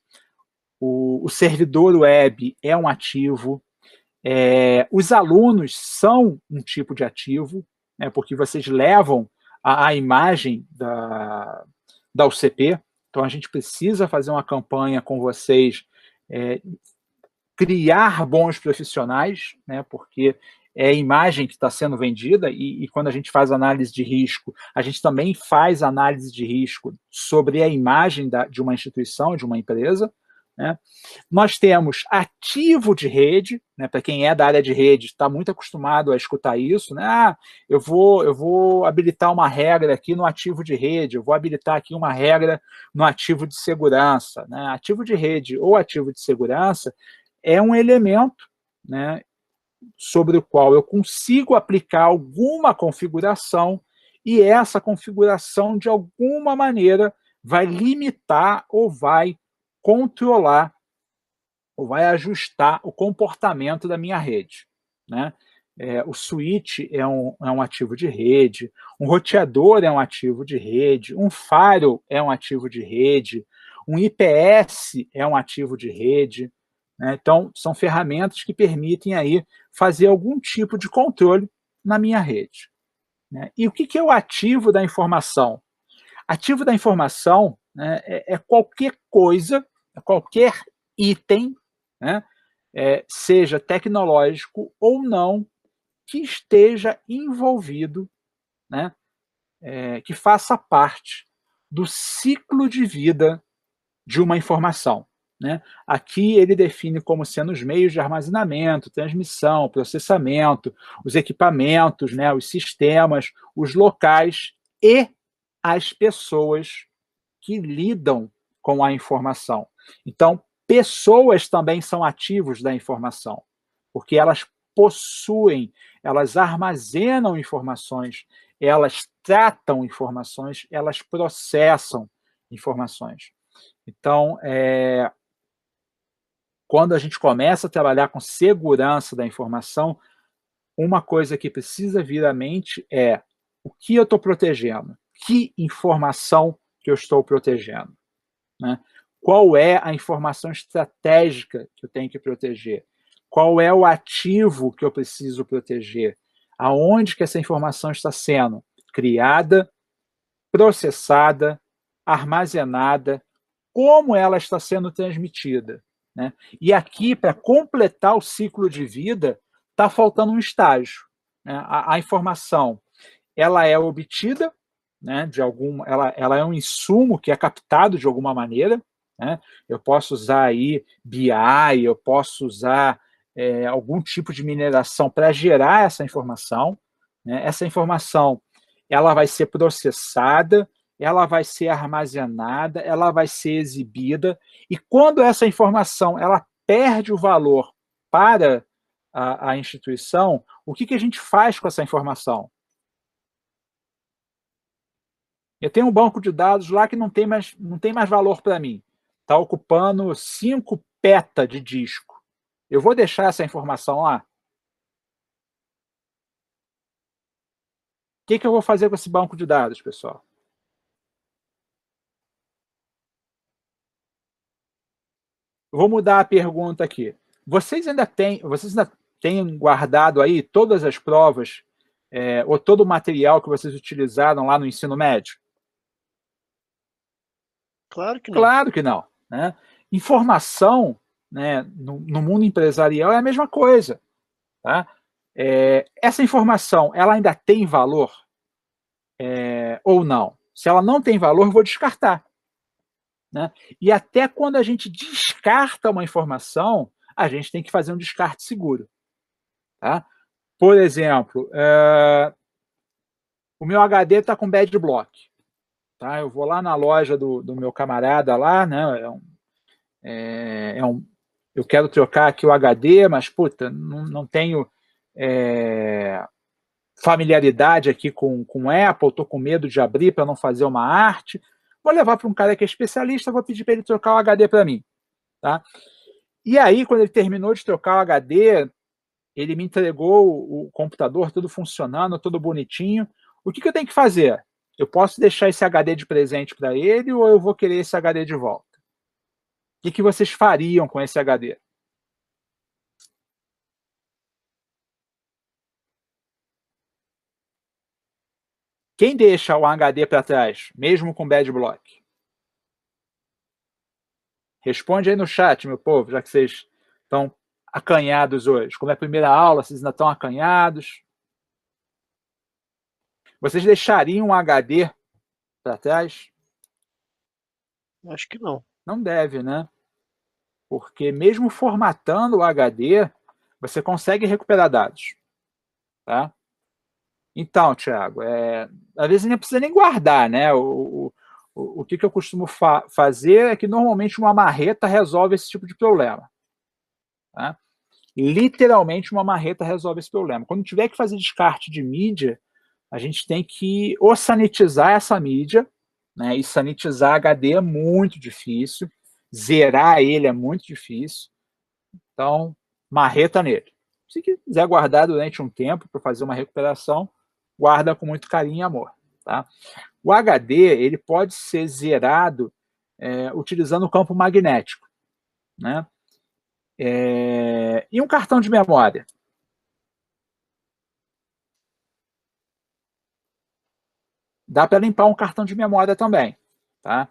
o servidor web é um ativo, os alunos são um tipo de ativo, né, porque vocês levam a imagem da UCP, então a gente precisa fazer uma campanha com vocês, criar bons profissionais, né, porque é a imagem que está sendo vendida, e quando a gente faz análise de risco, a gente também faz análise de risco sobre a imagem de uma instituição, de uma empresa. Né? Nós temos ativo de rede, né, para quem é da área de rede, está muito acostumado a escutar isso, né? Eu vou habilitar uma regra aqui no ativo de rede, eu vou habilitar aqui uma regra no ativo de segurança. Né? Ativo de rede ou ativo de segurança é um elemento, né, sobre o qual eu consigo aplicar alguma configuração, e essa configuração, de alguma maneira, vai limitar ou vai controlar ou vai ajustar o comportamento da minha rede. Né? O switch é um ativo de rede, um roteador é um ativo de rede, um firewall é um ativo de rede, um IPS é um ativo de rede. Né? Então, são ferramentas que permitem aí fazer algum tipo de controle na minha rede. Né? E o que é o ativo da informação? Ativo da informação, né, é qualquer coisa, qualquer item, né, seja tecnológico ou não, que esteja envolvido, né, que faça parte do ciclo de vida de uma informação. Né? Aqui ele define como sendo os meios de armazenamento, transmissão, processamento, os equipamentos, né, os sistemas, os locais e as pessoas que lidam com a informação. Então, pessoas também são ativos da informação, porque elas possuem, elas armazenam informações, elas tratam informações, elas processam informações. Então, quando a gente começa a trabalhar com segurança da informação, uma coisa que precisa vir à mente é o que eu estou protegendo, que informação que eu estou protegendo. Né? Qual é a informação estratégica que eu tenho que proteger? Qual é o ativo que eu preciso proteger? Aonde que essa informação está sendo criada, processada, armazenada, como ela está sendo transmitida, né? E aqui, para completar o ciclo de vida, está faltando um estágio, né? A informação, ela é obtida, né, ela é um insumo que é captado de alguma maneira, né? Eu posso usar aí BI, eu posso usar algum tipo de mineração para gerar essa informação, né? Essa informação, ela vai ser processada, ela vai ser armazenada, ela vai ser exibida, e quando essa informação ela perde o valor para a instituição, o que a gente faz com essa informação? Eu tenho um banco de dados lá que não tem mais valor para mim. Está ocupando 5 peta de disco. Eu vou deixar essa informação lá? O que eu vou fazer com esse banco de dados, pessoal? Eu vou mudar a pergunta aqui. Vocês ainda têm guardado aí todas as provas ou todo o material que vocês utilizaram lá no ensino médio? Claro que não. Claro que não, né? Informação, né, no mundo empresarial é a mesma coisa. Tá? Essa informação, ela ainda tem valor ou não? Se ela não tem valor, eu vou descartar. Né? E até quando a gente descarta uma informação, a gente tem que fazer um descarte seguro. Tá? Por exemplo, o meu HD está com bad block. Tá? Eu vou lá na loja do meu camarada lá, né? Eu quero trocar aqui o HD, mas puta, não tenho familiaridade aqui com Apple, estou com medo de abrir para não fazer uma arte. Vou levar para um cara que é especialista, vou pedir para ele trocar o HD para mim. Tá? E aí, quando ele terminou de trocar o HD, ele me entregou o computador todo funcionando, todo bonitinho. O que eu tenho que fazer? Eu posso deixar esse HD de presente para ele ou eu vou querer esse HD de volta? O que vocês fariam com esse HD? Quem deixa o HD para trás, mesmo com bad block? Responde aí no chat, meu povo, já que vocês estão acanhados hoje. Como é a primeira aula, vocês ainda estão acanhados. Vocês deixariam um HD para trás? Acho que não. Não deve, né? Porque mesmo formatando o HD, você consegue recuperar dados. Tá? Então, Thiago, às vezes não precisa nem guardar, né? O que eu costumo fazer é que normalmente uma marreta resolve esse tipo de problema. Tá? Literalmente uma marreta resolve esse problema. Quando tiver que fazer descarte de mídia, a gente tem que ou sanitizar essa mídia, né? E sanitizar HD é muito difícil, zerar ele é muito difícil. Então, marreta nele. Se quiser guardar durante um tempo para fazer uma recuperação, guarda com muito carinho e amor. Tá? O HD ele pode ser zerado utilizando o campo magnético. Né? E um cartão de memória? Dá para limpar um cartão de memória também. Tá?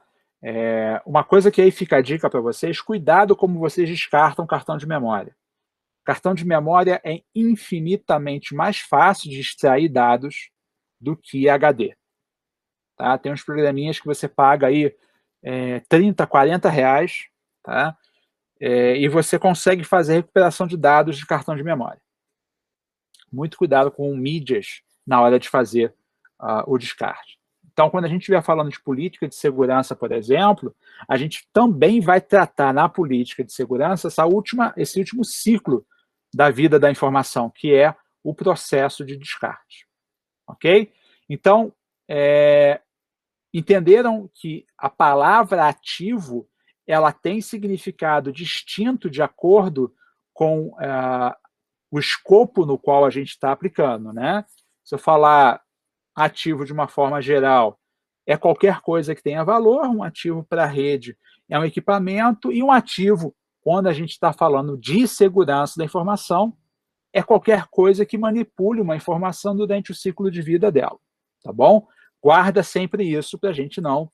Uma coisa que aí fica a dica para vocês, cuidado como vocês descartam cartão de memória. Cartão de memória é infinitamente mais fácil de extrair dados do que HD. Tá? Tem uns programinhas que você paga aí 30, 40 reais, tá? E você consegue fazer recuperação de dados de cartão de memória. Muito cuidado com mídias na hora de fazer o descarte. Então, quando a gente estiver falando de política de segurança, por exemplo, a gente também vai tratar na política de segurança esse último ciclo da vida da informação, que é o processo de descarte. Ok? Então, entenderam que a palavra ativo ela tem significado distinto de acordo com o escopo no qual a gente está aplicando. Né? Se eu falar ativo de uma forma geral, é qualquer coisa que tenha valor, um ativo para a rede é um equipamento, e um ativo, quando a gente está falando de segurança da informação, é qualquer coisa que manipule uma informação durante o ciclo de vida dela. Tá bom? Guarda sempre isso para a gente não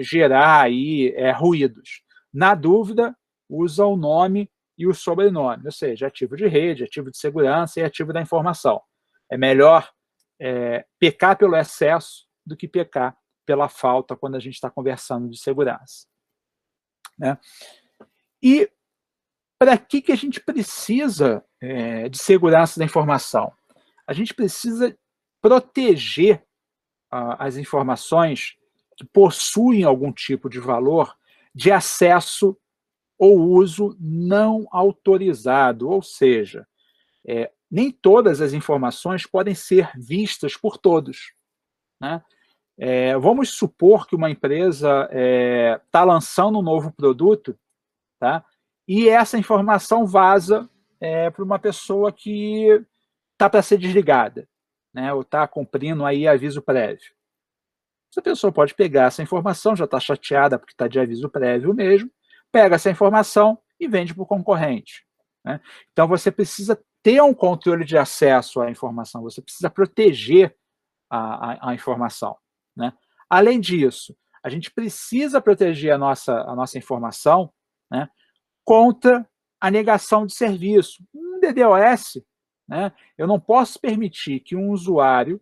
gerar aí ruídos. Na dúvida, usa o nome e o sobrenome, ou seja, ativo de rede, ativo de segurança e ativo da informação. É melhor pecar pelo excesso do que pecar pela falta quando a gente está conversando de segurança. Né? E para que a gente precisa de segurança da informação? A gente precisa proteger as informações que possuem algum tipo de valor de acesso ou uso não autorizado, ou seja, nem todas as informações podem ser vistas por todos. Né? Vamos supor que uma empresa está lançando um novo produto, tá? E essa informação vaza para uma pessoa que está para ser desligada, né? Ou está cumprindo aí aviso prévio. Essa pessoa pode pegar essa informação, já está chateada porque está de aviso prévio mesmo, pega essa informação e vende para o concorrente. Né? Então, você precisa ter um controle de acesso à informação, você precisa proteger a informação. Né? Além disso, a gente precisa proteger a nossa informação, né, contra a negação de serviço. Um DDoS, né, eu não posso permitir que um usuário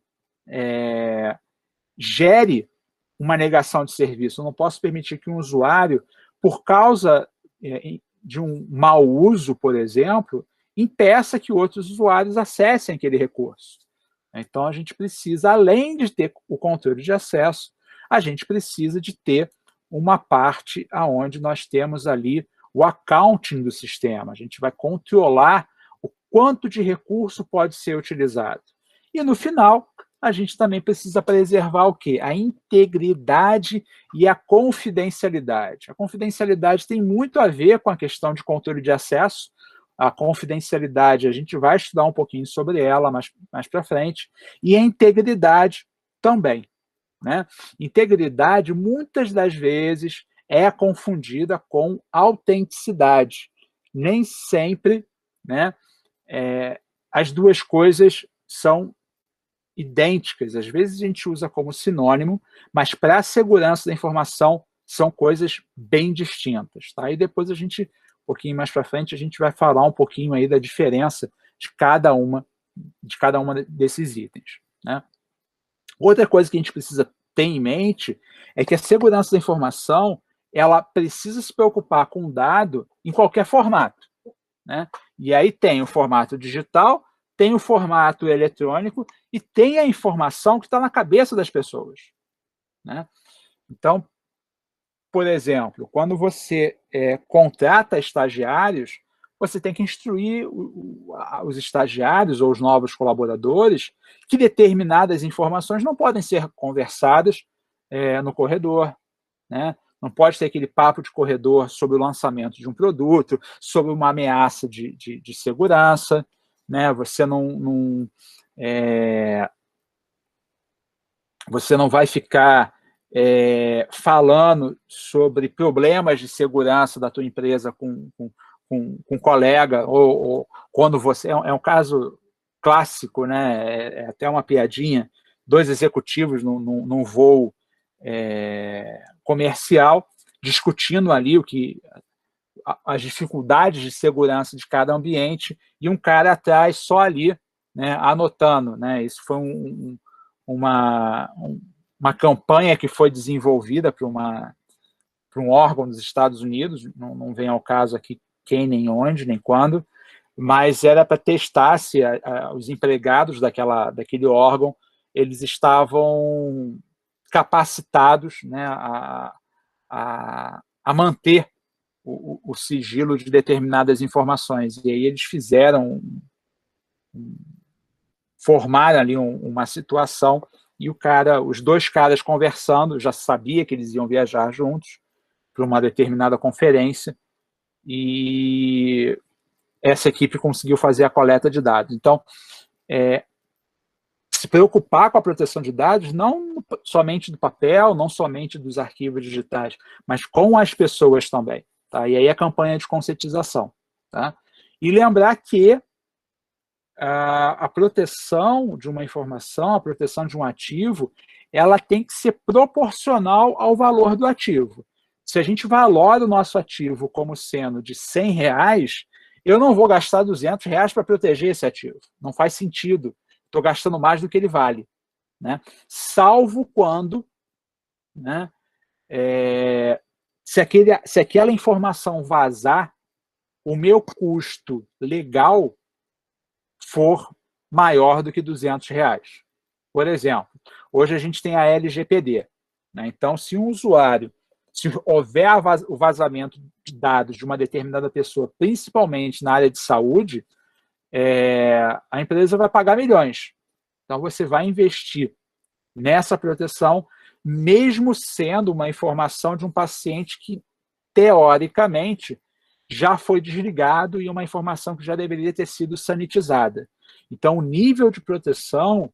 gere uma negação de serviço. Eu não posso permitir que um usuário, por causa de um mau uso, por exemplo, impeça que outros usuários acessem aquele recurso. Então, a gente precisa, além de ter o controle de acesso, a gente precisa de ter uma parte onde nós temos ali o accounting do sistema. A gente vai controlar o quanto de recurso pode ser utilizado. E, no final, a gente também precisa preservar o quê? A integridade e a confidencialidade. A confidencialidade tem muito a ver com a questão de controle de acesso. A confidencialidade, a gente vai estudar um pouquinho sobre ela mais para frente. E a integridade também. Né? Integridade, muitas das vezes, é confundida com autenticidade. Nem sempre, né, as duas coisas são idênticas. Às vezes a gente usa como sinônimo, mas para a segurança da informação são coisas bem distintas. Tá? E depois a gente, um pouquinho mais para frente, a gente vai falar um pouquinho aí da diferença de cada uma desses itens. Né? Outra coisa que a gente precisa ter em mente é que a segurança da informação ela precisa se preocupar com o dado em qualquer formato. Né? E aí tem o formato digital, tem o formato eletrônico e tem a informação que está na cabeça das pessoas. Né? Então, por exemplo, quando você contrata estagiários, você tem que instruir os estagiários ou os novos colaboradores que determinadas informações não podem ser conversadas no corredor. Né? Não pode ter aquele papo de corredor sobre o lançamento de um produto, sobre uma ameaça de segurança. Né? Você não vai ficar falando sobre problemas de segurança da tua empresa com um colega, ou quando você... É um caso clássico, né? É até uma piadinha, 2 executivos num voo comercial, discutindo ali as dificuldades de segurança de cada ambiente, e um cara atrás só ali, né, anotando. Né? Isso foi uma campanha que foi desenvolvida para um órgão dos Estados Unidos, não vem ao caso aqui quem, nem onde, nem quando, mas era para testar se os empregados daquele órgão eles estavam capacitados, né, a manter o sigilo de determinadas informações. E aí eles formaram ali uma situação, e os 2 caras conversando, já sabia que eles iam viajar juntos para uma determinada conferência, e essa equipe conseguiu fazer a coleta de dados. Então, se preocupar com a proteção de dados, não somente do papel, não somente dos arquivos digitais, mas com as pessoas também. Tá? E aí a campanha de conscientização. Tá? E lembrar que a proteção de uma informação, a proteção de um ativo, ela tem que ser proporcional ao valor do ativo. Se a gente valora o nosso ativo como sendo de R$100, eu não vou gastar R$200 para proteger esse ativo. Não faz sentido. Estou gastando mais do que ele vale, né? Salvo quando, né, se aquela informação vazar, o meu custo legal for maior do que R$200. Por exemplo, hoje a gente tem a LGPD, né? Então, se houver o vazamento de dados de uma determinada pessoa, principalmente na área de saúde, a empresa vai pagar milhões. Então, você vai investir nessa proteção, mesmo sendo uma informação de um paciente que, teoricamente, já foi desligado e uma informação que já deveria ter sido sanitizada. Então, o nível de proteção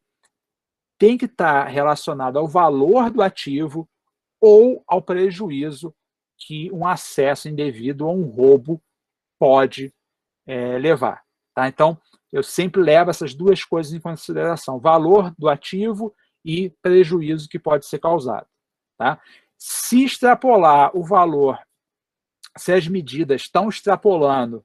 tem que estar relacionado ao valor do ativo ou ao prejuízo que um acesso indevido ou um roubo pode levar. Tá? Então, eu sempre levo essas duas coisas em consideração: valor do ativo e prejuízo que pode ser causado. Tá? Se extrapolar o valor, se as medidas estão extrapolando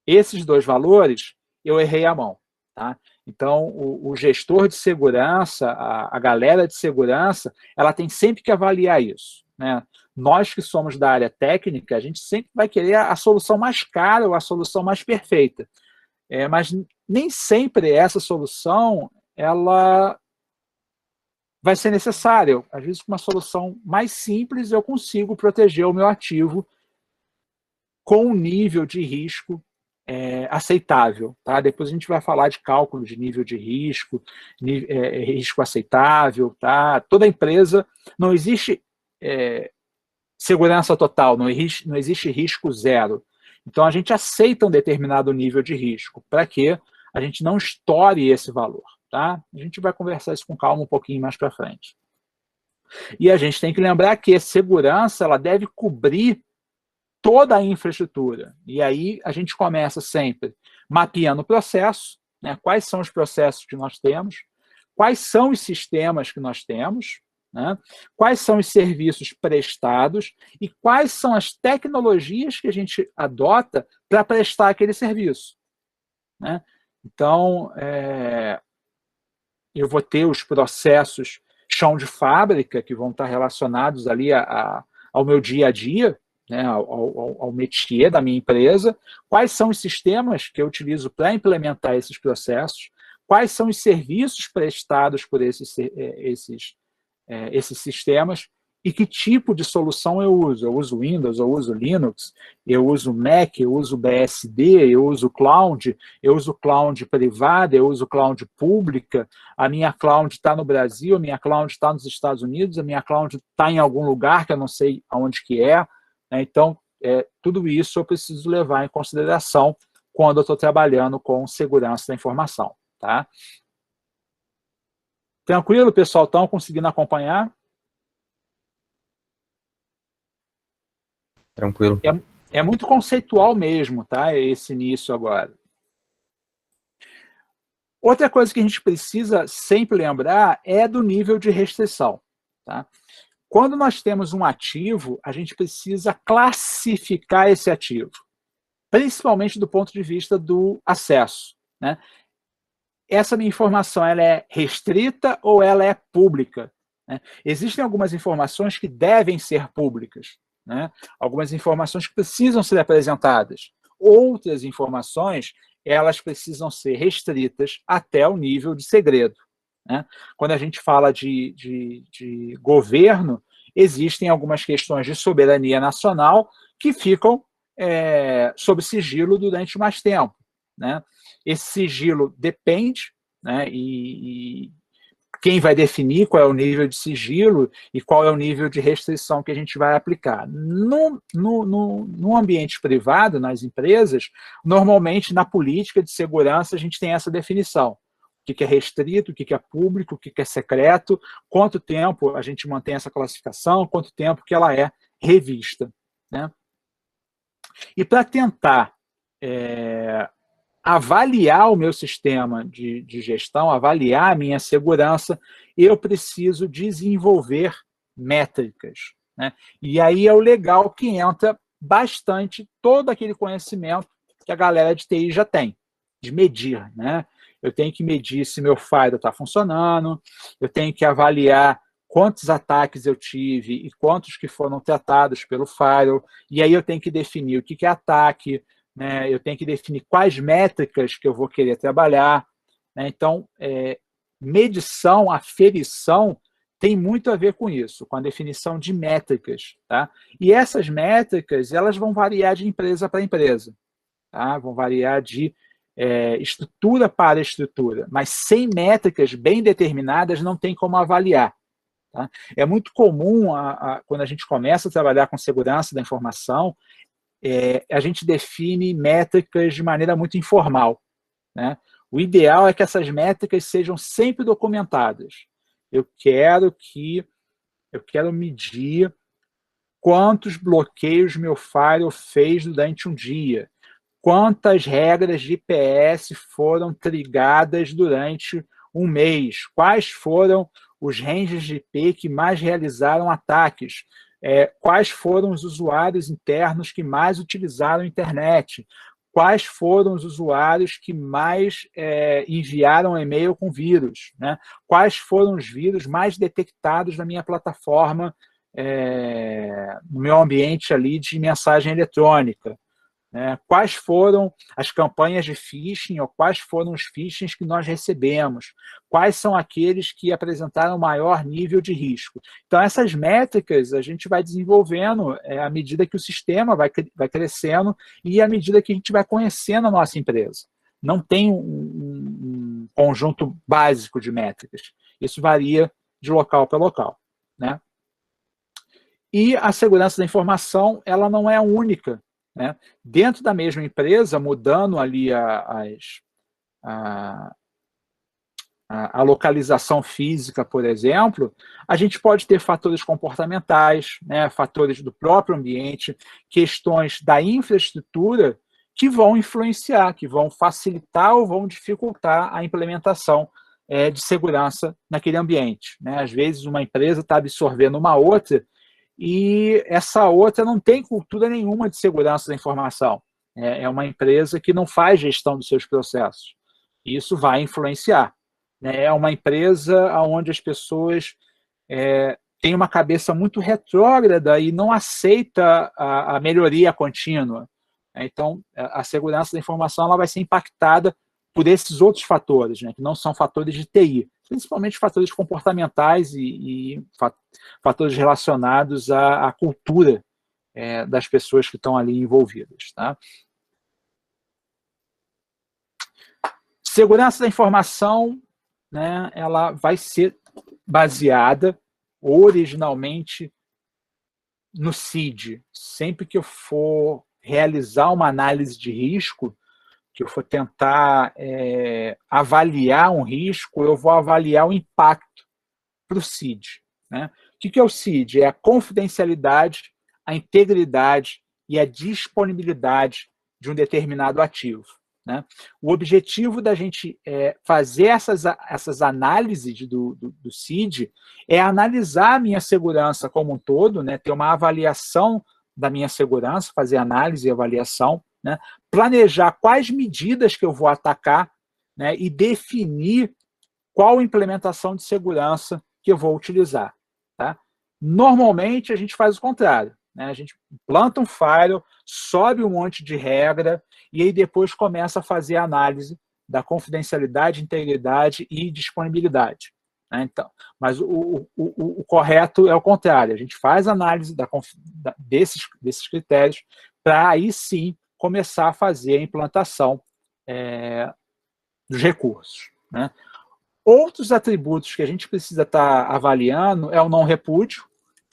esses dois valores, eu errei a mão. Tá? Então, o gestor de segurança, a galera de segurança, ela tem sempre que avaliar isso. Né? Nós que somos da área técnica, a gente sempre vai querer a solução mais cara ou a solução mais perfeita. Mas nem sempre essa solução ela vai ser necessária. Às vezes, com uma solução mais simples, eu consigo proteger o meu ativo com um nível de risco aceitável. Tá? Depois a gente vai falar de cálculo de nível de risco, risco aceitável. Tá? Toda empresa, não existe segurança total, não existe risco zero. Então, a gente aceita um determinado nível de risco, para que a gente não estoure esse valor. Tá? A gente vai conversar isso com calma um pouquinho mais para frente. E a gente tem que lembrar que a segurança ela deve cobrir toda a infraestrutura. E aí a gente começa sempre mapeando o processo, né? Quais são os processos que nós temos, quais são os sistemas que nós temos, né? Quais são os serviços prestados e quais são as tecnologias que a gente adota para prestar aquele serviço. Né? Então, eu vou ter os processos chão de fábrica, que vão estar relacionados ali ao meu dia a dia, né, ao métier da minha empresa, quais são os sistemas que eu utilizo para implementar esses processos, quais são os serviços prestados por esses sistemas e que tipo de solução eu uso. Eu uso Windows, eu uso Linux, eu uso Mac, eu uso BSD, eu uso Cloud, eu uso Cloud privada, eu uso Cloud pública, a minha Cloud está no Brasil, a minha Cloud está nos Estados Unidos, a minha Cloud está em algum lugar que eu não sei aonde que é. Então, tudo isso eu preciso levar em consideração quando eu estou trabalhando com segurança da informação. Tá? Tranquilo, pessoal? Estão conseguindo acompanhar? Tranquilo. É muito conceitual mesmo, tá? Esse início agora. Outra coisa que a gente precisa sempre lembrar é do nível de restrição. Tá? Quando nós temos um ativo, a gente precisa classificar esse ativo, principalmente do ponto de vista do acesso. Né? Essa minha informação ela é restrita ou ela é pública? Né? Existem algumas informações que devem ser públicas, né? Algumas informações que precisam ser apresentadas. Outras informações, elas precisam ser restritas até o nível de segredo. Né? Quando a gente fala de governo, existem algumas questões de soberania nacional que ficam sob sigilo durante mais tempo. Né? Esse sigilo depende, né? E quem vai definir qual é o nível de sigilo e qual é o nível de restrição que a gente vai aplicar. No ambiente privado, nas empresas, normalmente na política de segurança a gente tem essa definição. O que é restrito, o que é público, o que é secreto, quanto tempo a gente mantém essa classificação, quanto tempo que ela é revista. Né? E para tentar avaliar o meu sistema de gestão, avaliar a minha segurança, eu preciso desenvolver métricas, né? E aí é o legal que entra bastante todo aquele conhecimento que a galera de TI já tem, de medir, né? Eu tenho que medir se meu firewall está funcionando, eu tenho que avaliar quantos ataques eu tive e quantos que foram tratados pelo firewall, e aí eu tenho que definir o que é ataque, né? Eu tenho que definir quais métricas que eu vou querer trabalhar, né? Então, medição, aferição, tem muito a ver com isso, com a definição de métricas, tá? E essas métricas, elas vão variar de empresa para empresa, tá? Vão variar de estrutura para estrutura, mas sem métricas bem determinadas não tem como avaliar. Tá? É muito comum, quando a gente começa a trabalhar com segurança da informação, a gente define métricas de maneira muito informal, né? O ideal é que essas métricas sejam sempre documentadas. Eu quero medir quantos bloqueios meu firewall fez durante um dia, quantas regras de IPS foram trigadas durante um mês, quais foram os ranges de IP que mais realizaram ataques, quais foram os usuários internos que mais utilizaram a internet, quais foram os usuários que mais enviaram e-mail com vírus, né? Quais foram os vírus mais detectados na minha plataforma, no meu ambiente ali de mensagem eletrônica. Quais foram as campanhas de phishing ou quais foram os phishings que nós recebemos, quais são aqueles que apresentaram maior nível de risco. Então, essas métricas a gente vai desenvolvendo à medida que o sistema vai crescendo e à medida que a gente vai conhecendo a nossa empresa. Não tem um conjunto básico de métricas. Isso varia de local para local, né? E a segurança da informação, ela não é única, né? Dentro da mesma empresa, mudando ali a localização física, por exemplo, a gente pode ter fatores comportamentais, né? Fatores do próprio ambiente, questões da infraestrutura que vão influenciar, que vão facilitar ou vão dificultar a implementação de segurança naquele ambiente, né? Às vezes uma empresa está absorvendo uma outra e essa outra não tem cultura nenhuma de segurança da informação. É uma empresa que não faz gestão dos seus processos. Isso vai influenciar. É uma empresa onde as pessoas têm uma cabeça muito retrógrada e não aceita a melhoria contínua. Então, a segurança da informação ela vai ser impactada por esses outros fatores, né, que não são fatores de TI, principalmente fatores comportamentais e fatores relacionados à cultura das pessoas que estão ali envolvidas. Tá? Segurança da informação, né, ela vai ser baseada originalmente no CID. Sempre que eu for realizar uma análise de risco, que eu for tentar avaliar um risco, eu vou avaliar o impacto para o CID. Né? O que é o CID? É a confidencialidade, a integridade e a disponibilidade de um determinado ativo. Né? O objetivo da gente fazer essas análises do CID é analisar a minha segurança como um todo, né? Ter uma avaliação da minha segurança, fazer análise e avaliação, né? Planejar quais medidas que eu vou atacar, né? E definir qual implementação de segurança que eu vou utilizar. Tá? Normalmente, a gente faz o contrário. Né? A gente planta um firewall, sobe um monte de regra e aí depois começa a fazer a análise da confidencialidade, integridade e disponibilidade. Né? Então, mas o correto é o contrário. A gente faz a análise desses critérios para aí sim começar a fazer a implantação dos recursos. Né? Outros atributos que a gente precisa estar avaliando é o não repúdio,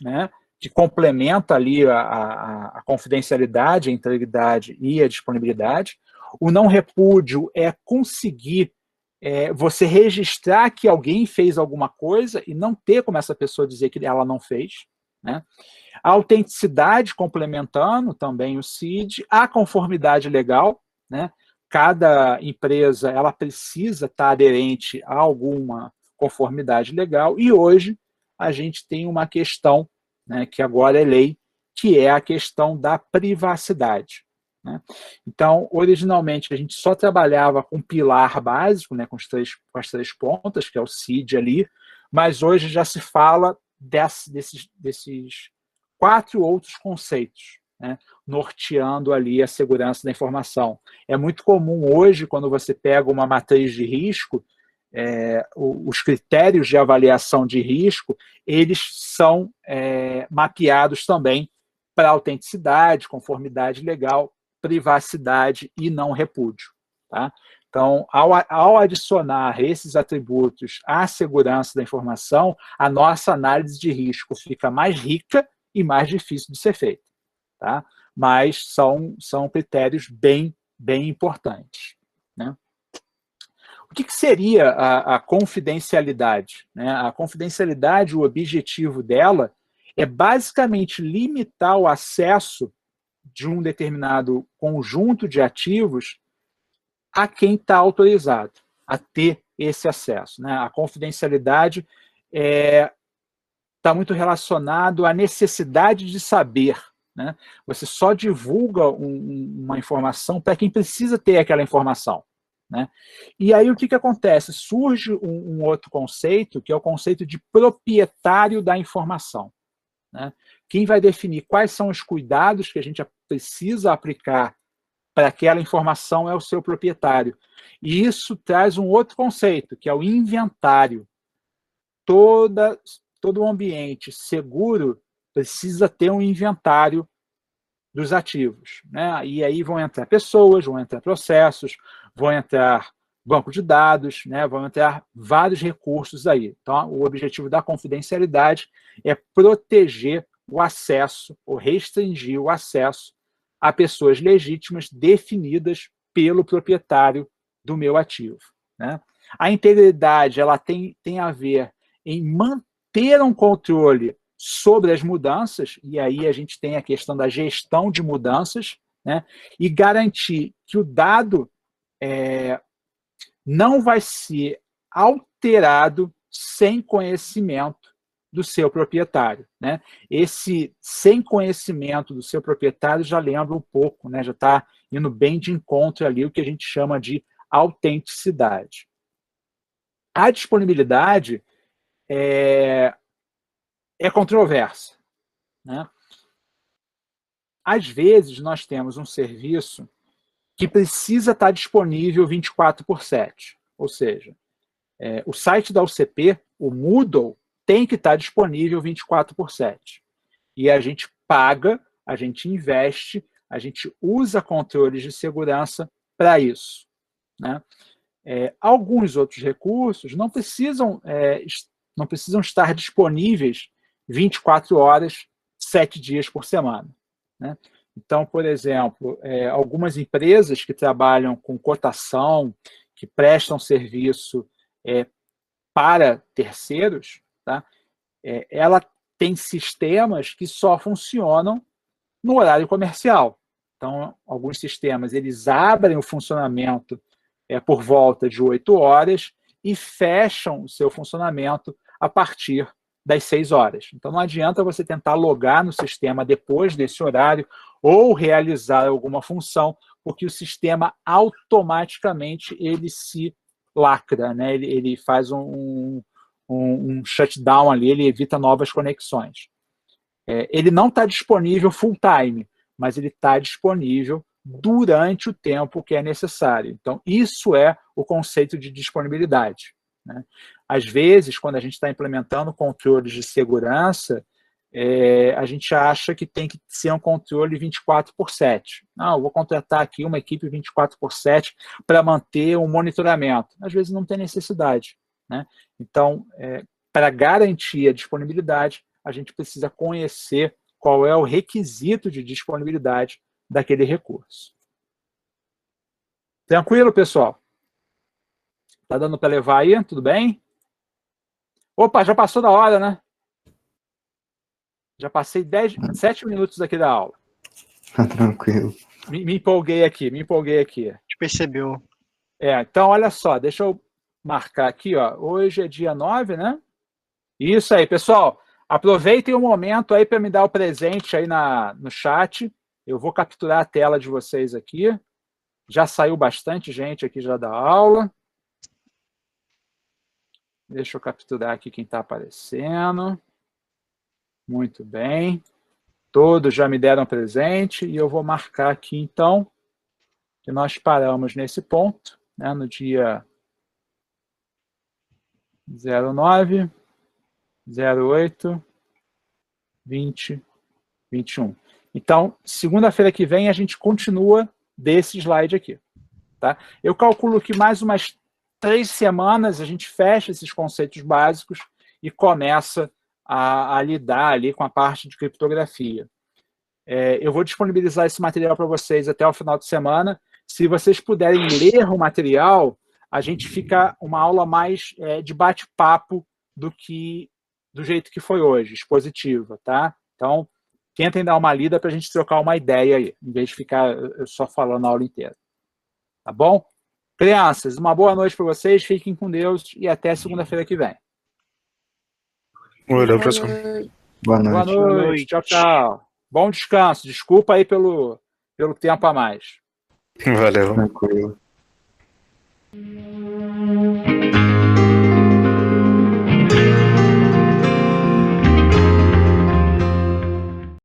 né? Que complementa ali a confidencialidade, a integridade e a disponibilidade. O não repúdio é conseguir você registrar que alguém fez alguma coisa e não ter como essa pessoa dizer que ela não fez. Né? A autenticidade complementando também o CID, a conformidade legal, né? cada empresa ela precisa estar aderente a alguma conformidade legal, e hoje a gente tem uma questão, né, que agora é lei, que é a questão da privacidade, né? Então, originalmente, a gente só trabalhava com pilar básico, né, com as três pontas, que é o CID ali, mas hoje já se fala desses 4 outros conceitos, né, norteando ali a segurança da informação. É muito comum hoje, quando você pega uma matriz de risco, os critérios de avaliação de risco, eles são mapeados também para autenticidade, conformidade legal, privacidade e não repúdio. Tá? Então, ao adicionar esses atributos à segurança da informação, a nossa análise de risco fica mais rica e mais difícil de ser feita. Tá? Mas são critérios bem importantes. Né? O que seria a confidencialidade? Né? A confidencialidade, o objetivo dela é basicamente limitar o acesso de um determinado conjunto de ativos a quem está autorizado a ter esse acesso. Né? A confidencialidade está muito relacionado à necessidade de saber. Né? Você só divulga uma informação para quem precisa ter aquela informação. Né? E aí o que acontece? Surge um outro conceito, que é o conceito de proprietário da informação. Né? Quem vai definir quais são os cuidados que a gente precisa aplicar para aquela informação é o seu proprietário. E isso traz um outro conceito, que é o inventário. Todo o ambiente seguro precisa ter um inventário dos ativos. Né? E aí vão entrar pessoas, vão entrar processos, vão entrar banco de dados, né? Vão entrar vários recursos aí. Então, o objetivo da confidencialidade é proteger o acesso, ou restringir o acesso a pessoas legítimas definidas pelo proprietário do meu ativo. Né? A integridade ela tem a ver em manter um controle sobre as mudanças, e aí a gente tem a questão da gestão de mudanças, né? E garantir que o dado não vai ser alterado sem conhecimento do seu proprietário. Né? Esse sem conhecimento do seu proprietário já lembra um pouco, né? Já está indo bem de encontro ali o que a gente chama de autenticidade. A disponibilidade é controversa. Né? Às vezes, nós temos um serviço que precisa estar disponível 24/7. Ou seja, o site da UCP, o Moodle, tem que estar disponível 24/7. E a gente paga, a gente investe, a gente usa controles de segurança para isso. Né? Alguns outros recursos não precisam estar disponíveis 24 horas, 7 dias por semana. Né? Então, por exemplo, algumas empresas que trabalham com cotação, que prestam serviço para terceiros, tá? Ela tem sistemas que só funcionam no horário comercial. Então, alguns sistemas eles abrem o funcionamento por volta de 8 horas e fecham o seu funcionamento a partir das 6 horas. Então, não adianta você tentar logar no sistema depois desse horário ou realizar alguma função, porque o sistema automaticamente ele se lacra, né? Ele faz um shutdown ali, ele evita novas conexões. Ele não está disponível full time, mas ele está disponível durante o tempo que é necessário. Então, isso é o conceito de disponibilidade. Né? Às vezes, quando a gente está implementando controles de segurança, a gente acha que tem que ser um controle 24/7. Não, eu vou contratar aqui uma equipe 24/7 para manter um monitoramento. Às vezes não tem necessidade. Né? Então, para garantir a disponibilidade, a gente precisa conhecer qual é o requisito de disponibilidade daquele recurso. Tranquilo, pessoal? Tá dando para levar aí? Tudo bem? Opa, já passou da hora, né? Já passei 7 minutos aqui da aula. Tá tranquilo. Me empolguei aqui. percebeu. Então, olha só, deixa eu marcar aqui, ó. Hoje é dia 9, né? Isso aí, pessoal. Aproveitem o momento aí para me dar o presente aí no chat. Eu vou capturar a tela de vocês aqui. Já saiu bastante gente aqui já da aula. Deixa eu capturar aqui quem está aparecendo. Muito bem. Todos já me deram presente e eu vou marcar aqui, então, que nós paramos nesse ponto, né, no dia 09, 08, 20, 21. Então, segunda-feira que vem a gente continua desse slide aqui. Tá? Eu calculo que mais umas 3 semanas a gente fecha esses conceitos básicos e começa a lidar ali com a parte de criptografia. Eu vou disponibilizar esse material para vocês até o final de semana. Se vocês puderem ler o material, a gente fica uma aula mais de bate-papo do jeito que foi hoje, expositiva, tá? Então, tentem dar uma lida para a gente trocar uma ideia aí, em vez de ficar só falando a aula inteira. Tá bom? Crianças, uma boa noite para vocês, fiquem com Deus e até segunda-feira que vem. Valeu, professor. Boa noite. Boa noite. Tchau, tchau. Bom descanso. Desculpa aí pelo tempo a mais. Valeu. Tranquilo.